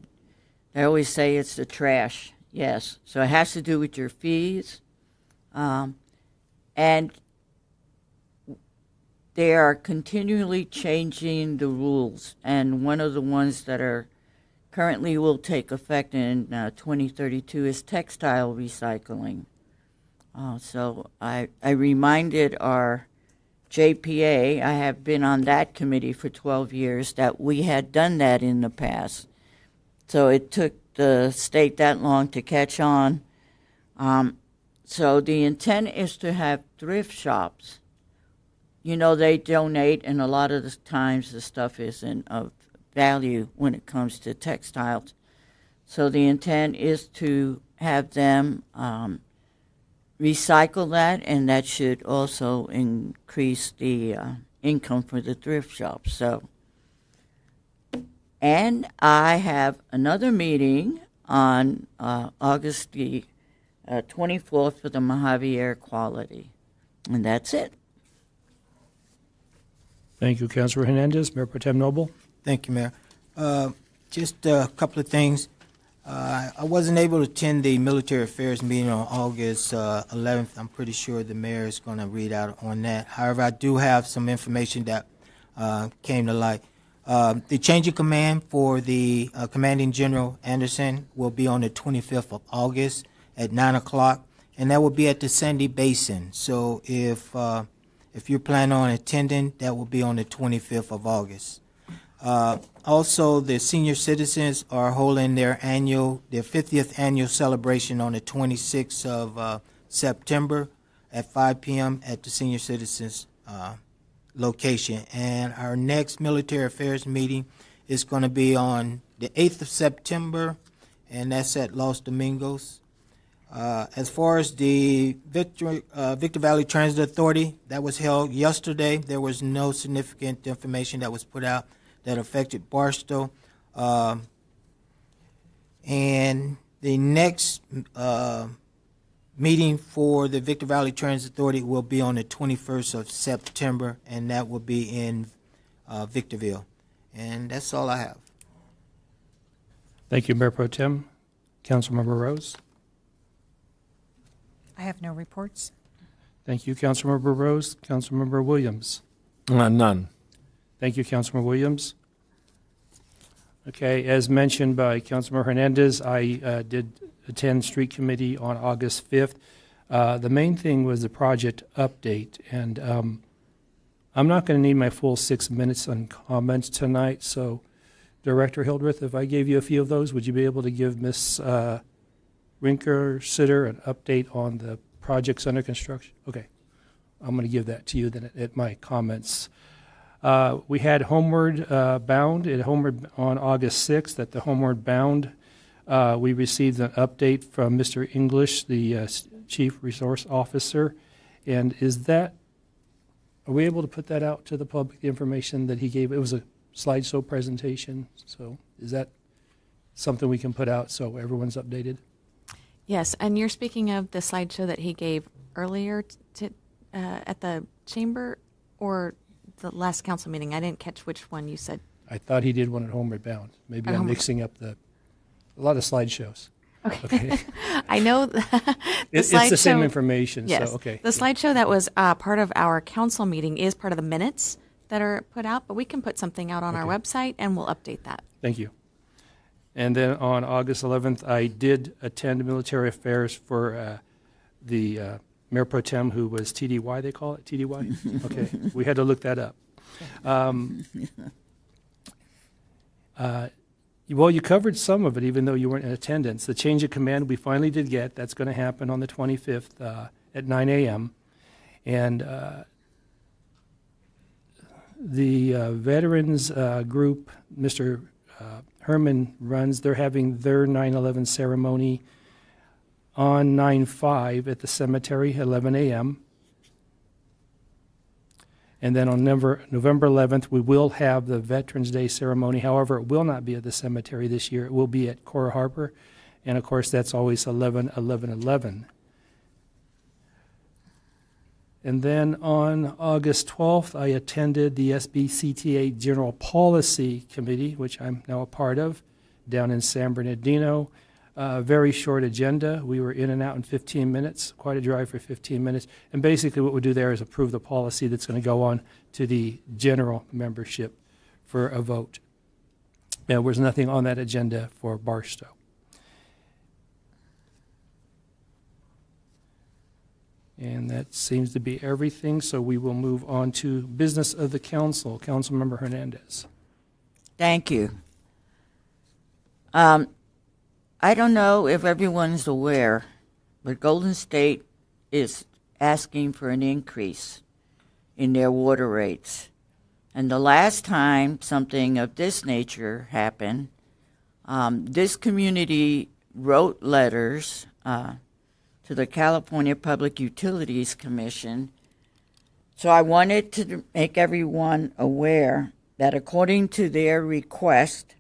they always say it's the trash. Yes, so it has to do with your fees, and they are continually changing the rules. And one of the ones that are currently will take effect in 2032 is textile recycling. So I reminded our JPA, I have been on that committee for 12 years, that we had done that in the past. So it took the state that long to catch on. So the intent is to have thrift shops. You know, they donate, and a lot of the times the stuff isn't of value when it comes to textiles. So the intent is to have them recycle that, and that should also increase the income for the thrift shops. So, and I have another meeting on August the 24th for the Mojave Air Quality, and that's it. Thank you, Councilor Hernandez. Mayor Pro Tem Noble. Thank you, Mayor. Just a couple of things. I wasn't able to attend the military affairs meeting on August 11th. I'm pretty sure the mayor is going to read out on that. However, I do have some information that came to light. The change of command for the Commanding General Anderson will be on the 25th of August at 9 o'clock, and that will be at the Sandy Basin. So if you're planning on attending, that will be on the 25th of August. Also, the senior citizens are holding their 50th annual celebration on the 26th of September at 5 p.m. at the senior citizens location. And our next military affairs meeting is going to be on the 8th of September, and that's at Los Domingos. As far as the Victor Valley Transit Authority, that was held yesterday. There was no significant information that was put out that affected Barstow. And the next meeting for the Victor Valley Transit Authority will be on the 21st of September, and that will be in Victorville. And that's all I have. Thank you, Mayor Pro Tem. Councilmember Rose. I have no reports. Thank you, Councilmember Rose. Councilmember Williams. None. Thank you, Councilmember Williams. Okay, as mentioned by Councilmember Hernandez, I did attend Street Committee on August 5th. The main thing was the project update, and I'm not going to need my full 6 minutes on comments tonight, so Director Hildreth, if I gave you a few of those, would you be able to give Ms. Rinker-Sitter an update on the projects under construction? Okay, I'm going to give that to you then at my comments. We had Homeward Bound at Homeward on August 6th. At the Homeward Bound, we received an update from Mr. English, the Chief Resource Officer. And are we able to put that out to the public, the information that he gave? It was a slideshow presentation, so is that something we can put out so everyone's updated? Yes, and you're speaking of the slideshow that he gave earlier at the chamber, or the last council meeting? I didn't catch which one you said. I thought he did one at Homeward Bound. Maybe I'm mixing up a lot of slideshows. Okay. I know it's the same information. Yes. So, okay. The slideshow that was part of our council meeting is part of the minutes that are put out, but we can put something out on our website and we'll update that. Thank you. And then on August 11th, I did attend military affairs for the Mayor Pro Tem, who was TDY, they call it? TDY? Okay, we had to look that up. Well, you covered some of it, even though you weren't in attendance. The change of command we finally did get. That's going to happen on the 25th at 9 a.m. And the veterans group, Mr. Herman runs, they're having their 9/11 ceremony on 9/5 at the cemetery, 11 a.m. And then on November 11th, we will have the Veterans Day ceremony. However, it will not be at the cemetery this year. It will be at Cora Harbor. And, of course, that's always 11/11/11. And then on August 12th, I attended the SBCTA General Policy Committee, which I'm now a part of, down in San Bernardino. Very short agenda. We were in and out in 15 minutes, quite a drive for 15 minutes. And basically what we do there is approve the policy that's going to go on to the general membership for a vote. There was nothing on that agenda for Barstow. And that seems to be everything, so we will move on to business of the council. Councilmember Hernandez. Thank you. I don't know if everyone's aware, but Golden State is asking for an increase in their water rates. And the last time something of this nature happened, this community wrote letters to the California Public Utilities Commission. So I wanted to make everyone aware that according to their request,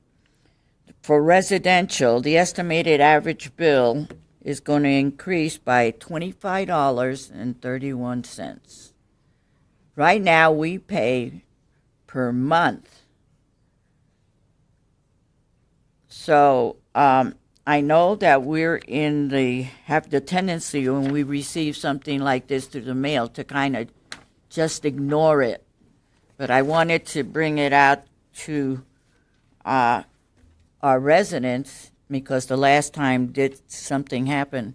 for residential, the estimated average bill is going to increase by $25.31. Right now, we pay per month. So I know that have the tendency when we receive something like this through the mail to kind of just ignore it. But I wanted to bring it out to our residents because the last time something happened.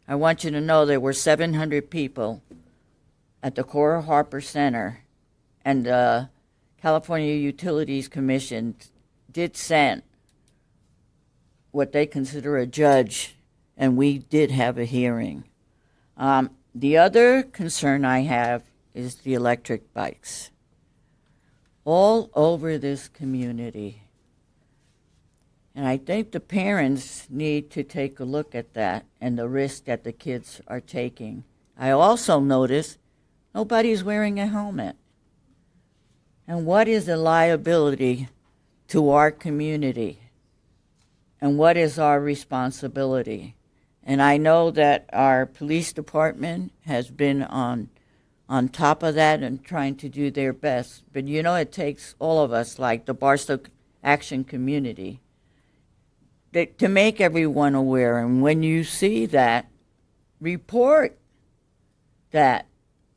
I want you to know there were 700 people at the Cora Harper Center, and the California Utilities Commission did send what they consider a judge, and we did have a hearing. The other concern I have is the electric bikes. All over this community. And I think the parents need to take a look at that and the risk that the kids are taking. I also notice nobody's wearing a helmet. And what is the liability to our community? And what is our responsibility? And I know that our police department has been on top of that and trying to do their best. But you know, it takes all of us, like the Barstow Action Community, to make everyone aware. And when you see that, report that,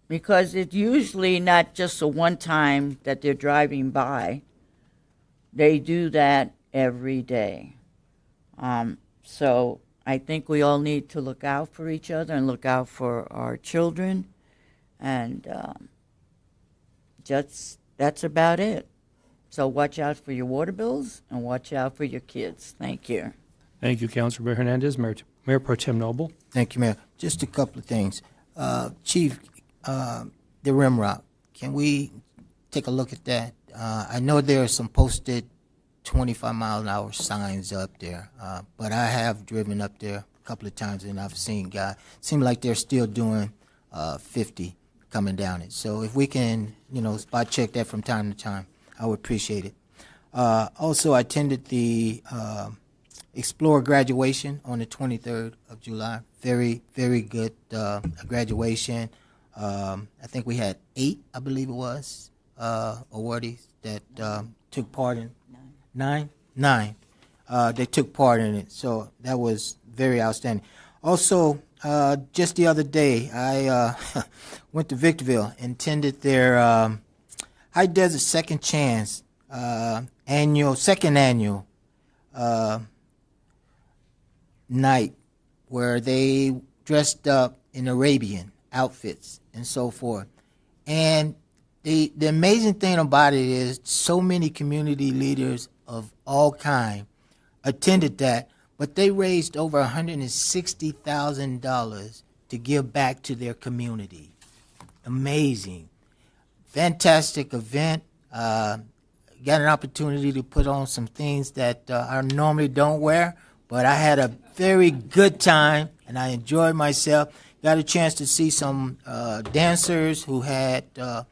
because it's usually not just a one time that they're driving by. They do that every day. So I think we all need to look out for each other and look out for our children. And that's about it. So watch out for your water bills and watch out for your kids. Thank you. Thank you, Councilor Hernandez. Mayor Pro Tem Noble. Thank you, Mayor. Just a couple of things. Chief, the Rimrock, can we take a look at that? I know there are some posted 25-mile-an-hour signs up there, but I have driven up there a couple of times and I've seen guys. Seem like they're still doing 50 coming down it. So if we can, spot check that from time to time, I would appreciate it. Also, I attended the Explorer graduation on the 23rd of July. Very, very good graduation. I think we had 8, I believe it was, awardees that took part in. 9? 9. They took part in it, so that was very outstanding. Also, just the other day, I went to Victorville and attended their High Desert Second Chance second annual night where they dressed up in Arabian outfits and so forth. And the amazing thing about it is so many community leaders of all kind attended that, but they raised over $160,000 to give back to their community. Amazing. Fantastic event. Got an opportunity to put on some things that I normally don't wear, but I had a very good time and I enjoyed myself. Got a chance to see some dancers who had a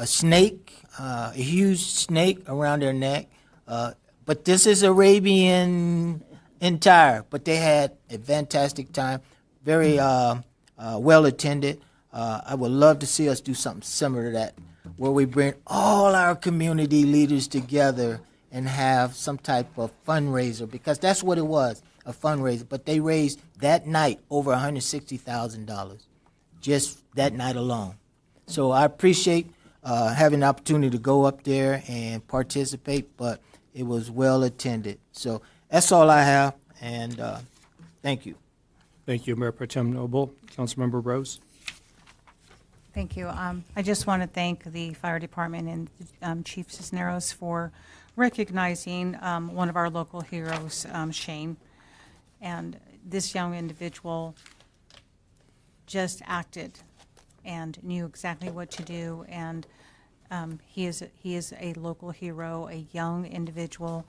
snake, a huge snake around their neck. But this is Arabian entire. But they had a fantastic time, very well attended. I would love to see us do something similar to that, where we bring all our community leaders together and have some type of fundraiser, because that's what it was, a fundraiser. But they raised that night over $160,000, just that night alone. So I appreciate having the opportunity to go up there and participate, but It was well attended. So that's all I have, and thank you. Thank you, Mayor Pro Tem Noble. Councilmember Rose. Thank you. I just want to thank the fire department and Chief Cisneros for recognizing one of our local heroes, Shane. And this young individual just acted and knew exactly what to do. And he is a local hero, a young individual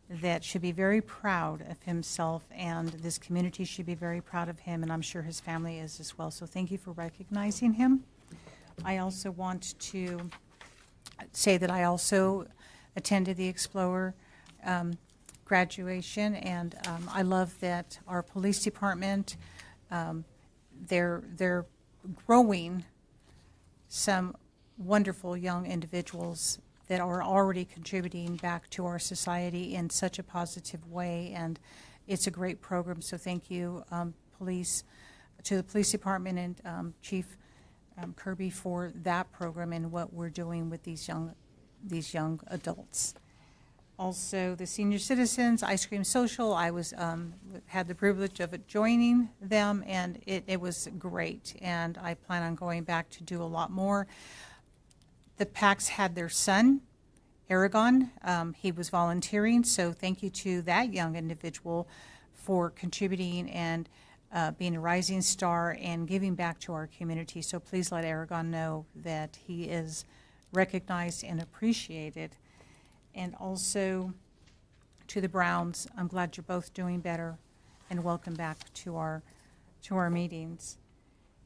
that should be very proud of himself, and this community should be very proud of him, and I'm sure his family is as well. So thank you for recognizing him. I also want to say that I also attended the Explorer graduation, and I love that our police department, they're growing some wonderful young individuals that are already contributing back to our society in such a positive way, and it's a great program. So thank you, to the police department and Chief Kirby for that program and what we're doing with these young adults. Also, the senior citizens ice cream social. I was had the privilege of joining them, and it was great. And I plan on going back to do a lot more. The PACs had their son, Aragon. He was volunteering, so thank you to that young individual for contributing and being a rising star and giving back to our community. So please let Aragon know that he is recognized and appreciated. And also to the Browns, I'm glad you're both doing better, and welcome back to our meetings,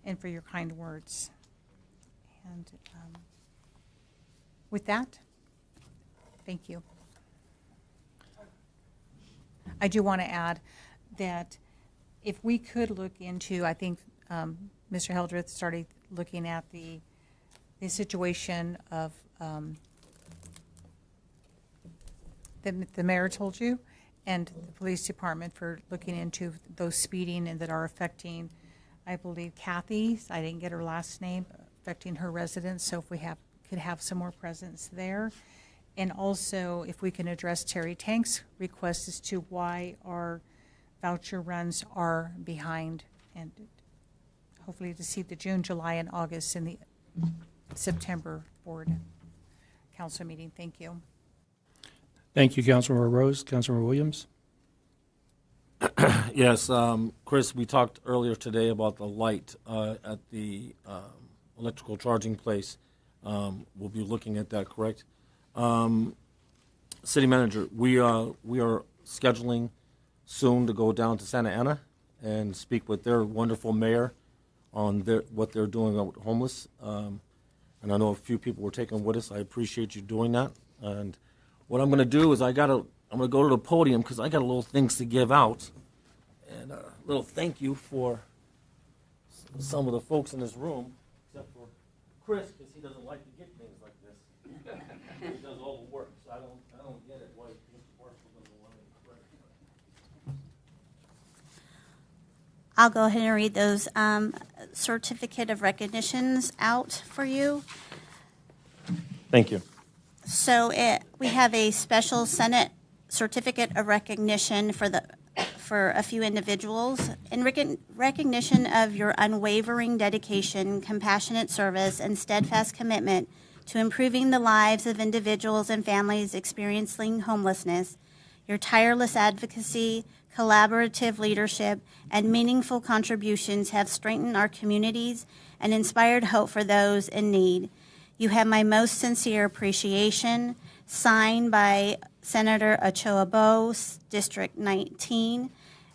and for your kind words. And with that, thank you. I do want to add that if we could look into, I think Mr. Heldreth started looking at the situation of the mayor told you, and the police department for looking into those speeding and that are affecting, I believe, Kathy, I didn't get her last name, affecting her residents. So if we could have some more presence there. And also if we can address Terry Tank's request as to why our voucher runs are behind, and hopefully to see the June, July, and August in the September board council meeting. Thank you. Thank you, Councilmember Rose. Councilmember Williams. Yes, Chris, we talked earlier today about the light at the electrical charging place. We'll be looking at that, correct? City Manager, we are scheduling soon to go down to Santa Ana and speak with their wonderful mayor on what they're doing with homeless. And I know a few people were taking with us. I appreciate you doing that. And what I'm going to do is I'm going to go to the podium because I got a little things to give out, and a little thank you for some of the folks in this room, except for Chris, because he doesn't like to get things like this. He does all the work, so I don't get it why Mr. Barstow doesn't want any credit. I'll go ahead and read those certificate of recognitions out for you. Thank you. So we have a special Senate certificate of recognition for a few individuals in recognition of your unwavering dedication, compassionate service, and steadfast commitment to improving the lives of individuals and families experiencing homelessness. Your tireless advocacy, collaborative leadership, and meaningful contributions have strengthened our communities and inspired hope for those in need. You have my most sincere appreciation, signed by Senator Ochoa Bowes, District 19,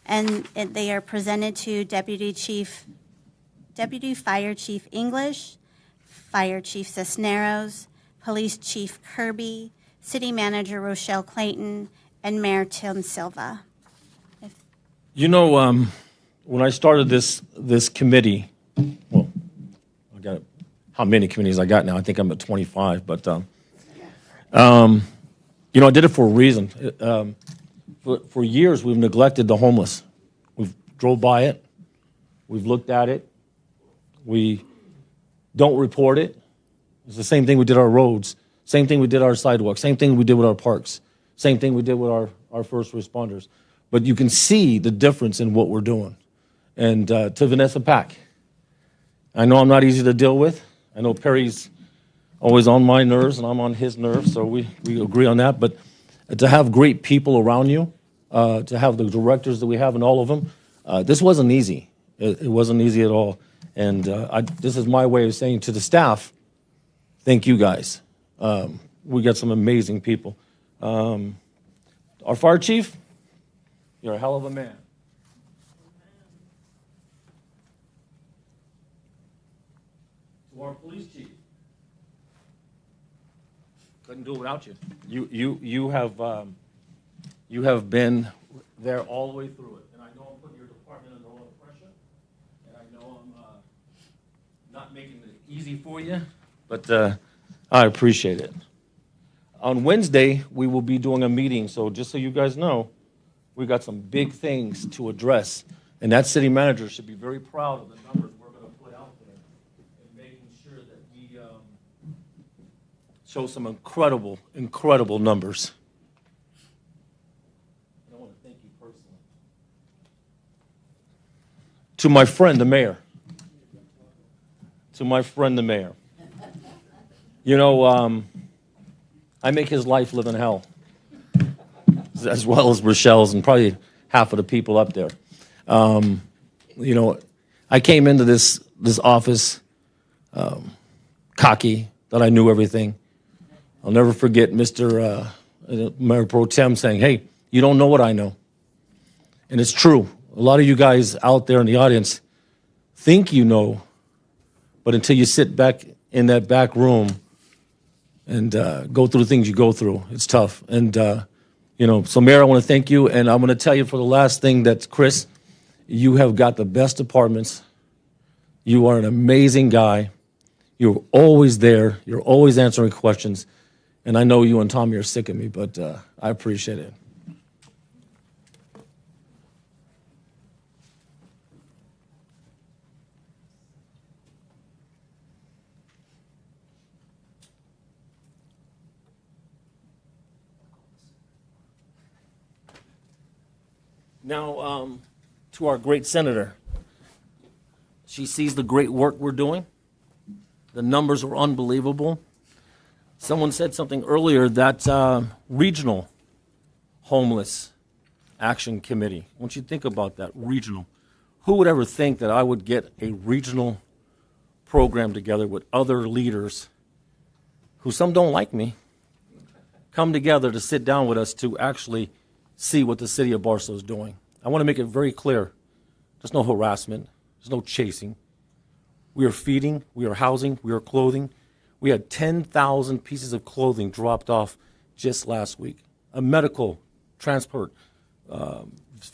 and they are presented to Deputy Fire Chief English, Fire Chief Cisneros, Police Chief Kirby, City Manager Rochelle Clayton, and Mayor Tim Silva. You know, when I started this committee, well, I got how many committees I got now? I think I'm at 25, but you know, I did it for a reason. For years, we've neglected the homeless. We've drove by it. We've looked at it. We don't report it. It's the same thing we did our roads. Same thing we did our sidewalks. Same thing we did with our parks. Same thing we did with our first responders. But you can see the difference in what we're doing. And to Vanessa Pack, I know I'm not easy to deal with. I know Perry's always on my nerves and I'm on his nerves, so we agree on that. But to have great people around you, to have the directors that we have and all of them, this wasn't easy. It wasn't easy at all. And this is my way of saying to the staff, thank you guys. We got some amazing people. Our fire chief, you're a hell of a man. To our police chief, couldn't do it without you. You have been there all the way through it, and I know I'm putting your department under a lot of pressure, and I know I'm not making it easy for you, but I appreciate it. On Wednesday, we will be doing a meeting, so just so you guys know, we got some big things to address, and that city manager should be very proud of the numbers we're going to put out there and making sure that we show some incredible, incredible numbers. And I want to thank you personally. To my friend, the mayor. To my friend, the mayor. You know, I make his life live in hell, as well as Rochelle's and probably half of the people up there. You know, I came into this office cocky, that I knew everything. I'll never forget Mr. Mayor Pro Tem saying, hey, you don't know what I know. And it's true. A lot of you guys out there in the audience think you know, but until you sit back in that back room and go through the things you go through, it's tough. And, you know, so Mayor, I want to thank you. And I'm going to tell you for the last thing that, Chris, you have got the best departments. You are an amazing guy. You're always there. You're always answering questions. And I know you and Tommy are sick of me, but I appreciate it. Now, to our great senator. She sees the great work we're doing. The numbers are unbelievable. Someone said something earlier that regional homeless action committee. I want you to think about that, regional. Who would ever think that I would get a regional program together with other leaders who some don't like me, come together to sit down with us to actually see what the city of Barstow is doing. I want to make it very clear. There's no harassment. There's no chasing. We are feeding. We are housing. We are clothing. We had 10,000 pieces of clothing dropped off just last week. A medical transport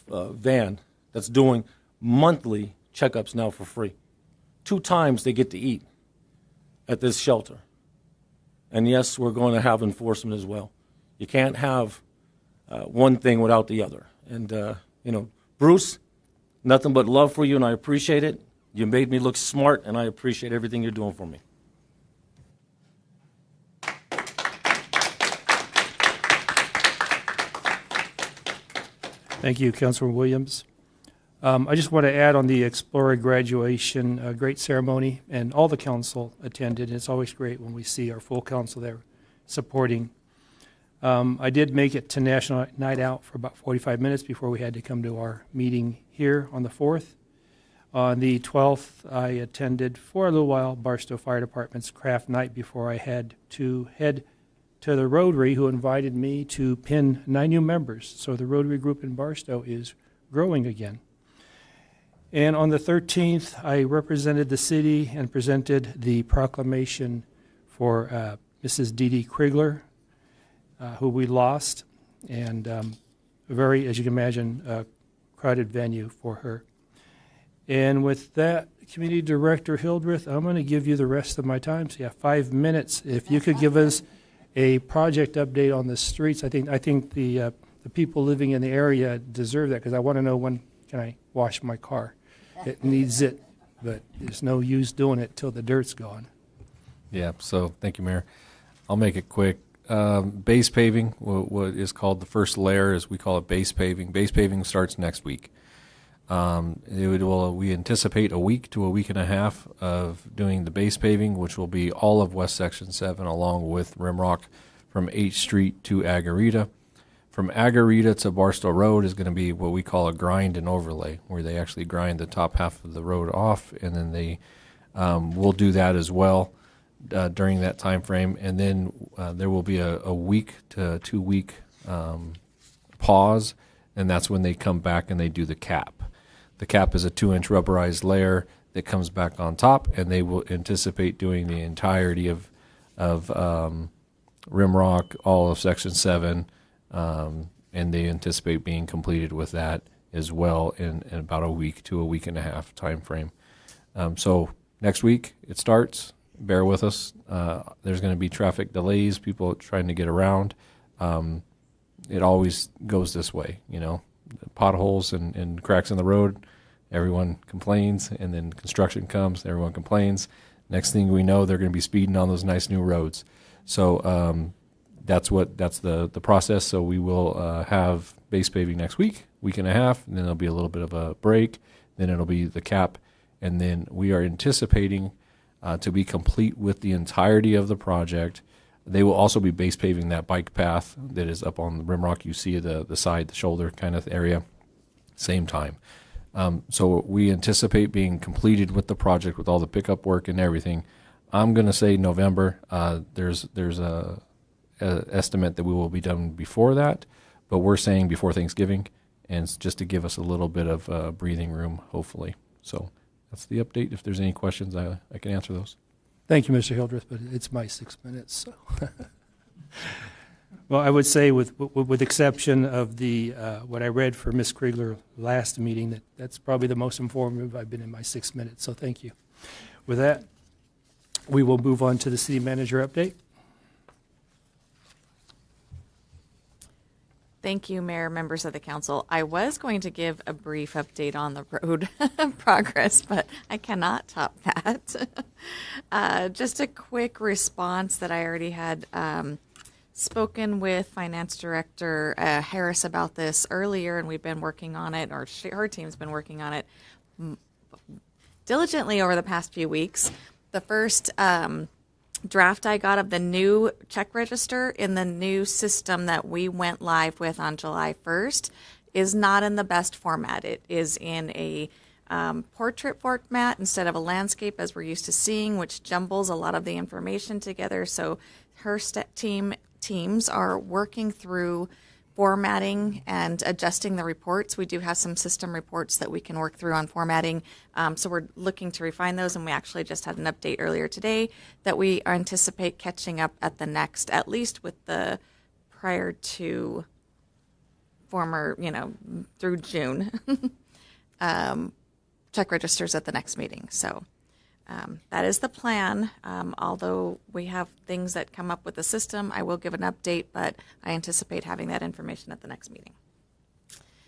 van that's doing monthly checkups now for free. 2 times they get to eat at this shelter. And yes, we're going to have enforcement as well. You can't have one thing without the other. And, you know, Bruce, nothing but love for you, and I appreciate it. You made me look smart, and I appreciate everything you're doing for me. Thank you, Councilor Williams. I just want to add on the Explorer graduation, great ceremony, and all the council attended. It's always great when we see our full council there supporting. I did make it to National Night Out for about 45 minutes before we had to come to our meeting here on the 4th. On the 12th, I attended for a little while Barstow Fire Department's craft night before I had to head to the Rotary, who invited me to pin 9 new members. So the Rotary group in Barstow is growing again. And on the 13th, I represented the city and presented the proclamation for Mrs. Dee Dee Krigler, who we lost, and a very, as you can imagine, crowded venue for her. And with that, Community Director Hildreth, I'm going to give you the rest of my time. So you have 5 minutes. If you could give us a project update on the streets, I think the people living in the area deserve that, because I want to know when can I wash my car. It needs it, but there's no use doing it till the dirt's gone. Yeah, so thank you, Mayor. I'll make it quick. base paving, what is called the first layer, as we call it, base paving. Base paving starts next week. We anticipate a week to a week and a half of doing the base paving, which will be all of West Section 7 along with Rimrock from 8th Street to Agarita. From Agarita to Barstow Road is going to be what we call a grind and overlay, where they actually grind the top half of the road off, and then they will do that as well during that time frame. And then there will be a week to 2 week pause, and that's when they come back and they do the cap. The cap is a 2-inch rubberized layer that comes back on top, and they will anticipate doing the entirety of Rimrock, all of Section 7, and they anticipate being completed with that as well in about a week to a week and a half time frame. So next week it starts. Bear with us. There's going to be traffic delays, people trying to get around. It always goes this way, potholes and cracks in the road. Everyone complains, and then construction comes, everyone complains. Next thing we know, they're going to be speeding on those nice new roads. So that's the process. So we will have base paving next week and a half, and then there'll be a little bit of a break. Then it'll be the cap, and then we are anticipating to be complete with the entirety of the project. They will also be base paving that bike path that is up on the Rimrock. You see the side, the shoulder kind of area, same time. So we anticipate being completed with the project with all the pickup work and everything. I'm going to say November. There's a estimate that we will be done before that, but we're saying before Thanksgiving, and it's just to give us a little bit of breathing room, hopefully. So that's the update. If there's any questions, I can answer those. Thank you, Mr. Hildreth, but it's my 6 minutes. So. Well, I would say, with exception of the what I read for Ms. Kriegler last meeting, that's probably the most informative I've been in my 6 minutes. So thank you. With that, we will move on to the city manager update. Thank you, Mayor, members of the council. I was going to give a brief update on the road progress, but I cannot top that. Just a quick response that I already had spoken with Finance Director Harris about this earlier, and we've been working on it, or her team's been working on it diligently over the past few weeks. The first draft I got of the new check register in the new system that we went live with on July 1st is not in the best format. It is in a portrait format instead of a landscape as we're used to seeing, which jumbles a lot of the information together. So her teams are working through formatting and adjusting the reports. We do have some system reports that we can work through on formatting. So we're looking to refine those, and we actually just had an update earlier today that we anticipate catching up at the next, at least with the prior to former, through June, check registers at the next meeting. So that is the plan. Although we have things that come up with the system, I will give an update, but I anticipate having that information at the next meeting.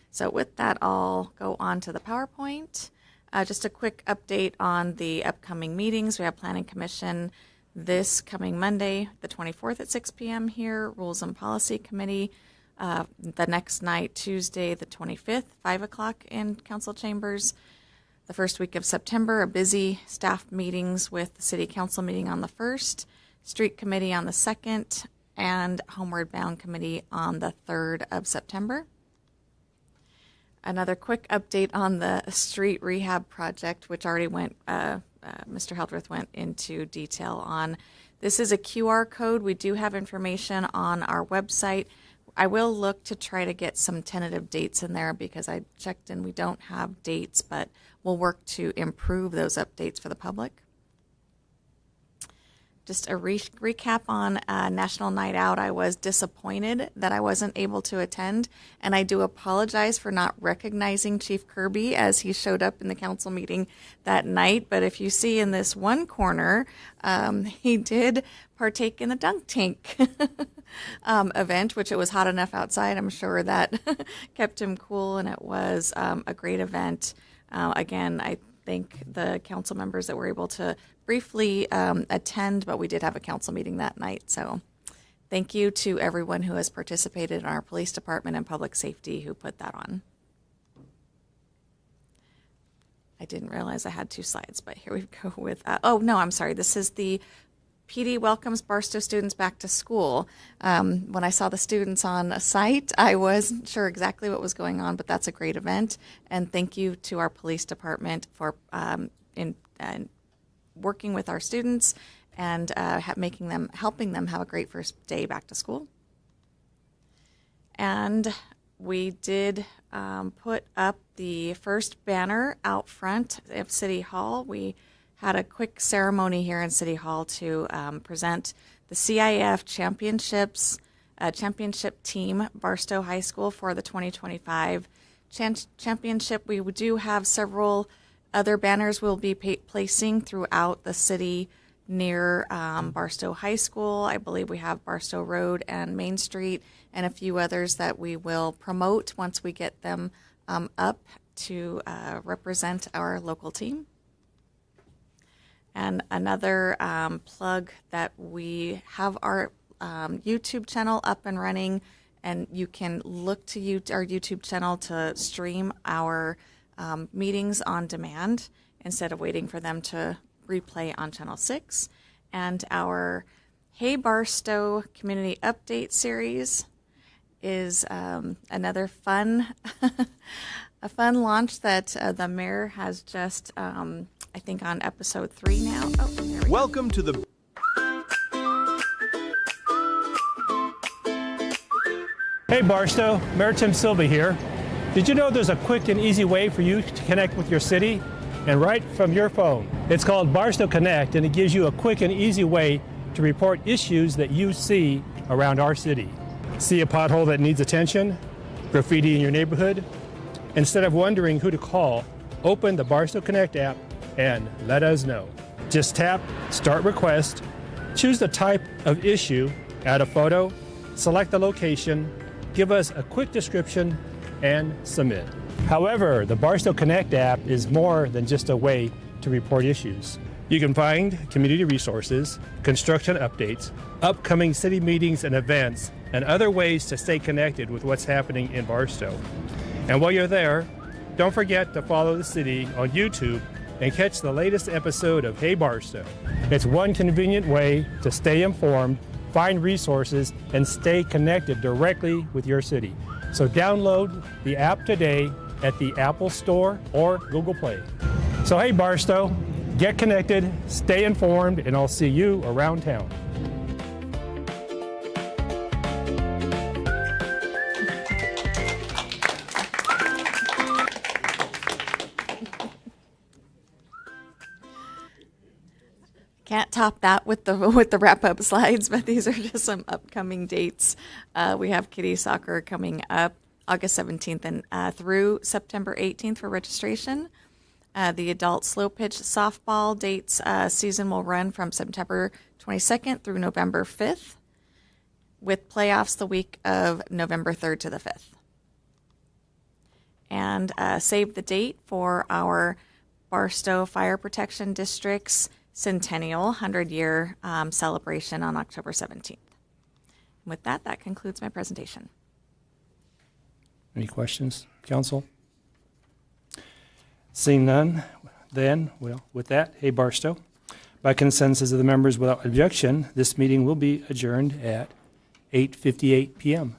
So with that, I'll go on to the PowerPoint. Just a quick update on the upcoming meetings. We have Planning Commission this coming Monday, the 24th at 6 p.m. here, Rules and Policy Committee the next night, Tuesday, the 25th, 5 o'clock in council chambers. The first week of September, a busy staff meetings with the City Council meeting on the 1st, Street Committee on the 2nd, and Homeward Bound Committee on the 3rd of September. Another quick update on the street rehab project, which already went, Mr. Hildreth went into detail on. This is a QR code. We do have information on our website. I will look to try to get some tentative dates in there because I checked and we don't have dates, but we'll work to improve those updates for the public. Just a recap on National Night Out. I was disappointed that I wasn't able to attend, and I do apologize for not recognizing Chief Kirby as he showed up in the council meeting that night. But if you see in this one corner, he did partake in the dunk tank event, which it was hot enough outside. I'm sure that kept him cool, and it was a great event. Again, I thank the council members that were able to briefly attend, but we did have a council meeting that night. So thank you to everyone who has participated in our police department and public safety who put that on. I didn't realize I had 2 slides, but here we go with, oh no, I'm sorry. This is the PD welcomes Barstow students back to school. When I saw the students on a site, I wasn't sure exactly what was going on, but that's a great event. And thank you to our police department for working with our students and helping them have a great first day back to school. And we did put up the first banner out front of City Hall. We had a quick ceremony here in City Hall to present the CIF championship team, Barstow High School, for the 2025 championship. We do have several other banners we'll be placing throughout the city near Barstow High School. I believe we have Barstow Road and Main Street, and a few others that we will promote once we get them up to represent our local team. And another plug that we have our YouTube channel up and running, and you can look to our YouTube channel to stream our meetings on demand instead of waiting for them to replay on Channel 6. And our Hey Barstow Community Update series is another fun a fun launch that the mayor has just, I think, on episode 3 now. Oh, there we Welcome to the Hey Barstow, Mayor Tim Silva here. Did you know there's a quick and easy way for you to connect with your city? And right from your phone. It's called Barstow Connect, and it gives you a quick and easy way to report issues that you see around our city. See a pothole that needs attention? Graffiti in your neighborhood? Instead of wondering who to call, open the Barstow Connect app and let us know. Just tap Start Request, choose the type of issue, add a photo, select the location, give us a quick description, and submit. However, the Barstow Connect app is more than just a way to report issues. You can find community resources, construction updates, upcoming city meetings and events, and other ways to stay connected with what's happening in Barstow. And while you're there, don't forget to follow the city on YouTube and catch the latest episode of Hey Barstow. It's one convenient way to stay informed, find resources, and stay connected directly with your city. So download the app today at the Apple Store or Google Play. So hey Barstow, get connected, stay informed, and I'll see you around town. Can't top that with the wrap-up slides, but these are just some upcoming dates. We have kiddie soccer coming up August 17th and through September 18th for registration. The adult slow pitch softball dates season will run from September 22nd through November 5th, with playoffs the week of November 3rd to the 5th. And save the date for our Barstow Fire Protection District's Centennial 100-year celebration on October 17th. And with that concludes my presentation. Any questions, council? Seeing none, then, well, with that, hey Barstow. By consensus of the members without objection, this meeting will be adjourned at 8:58 p.m.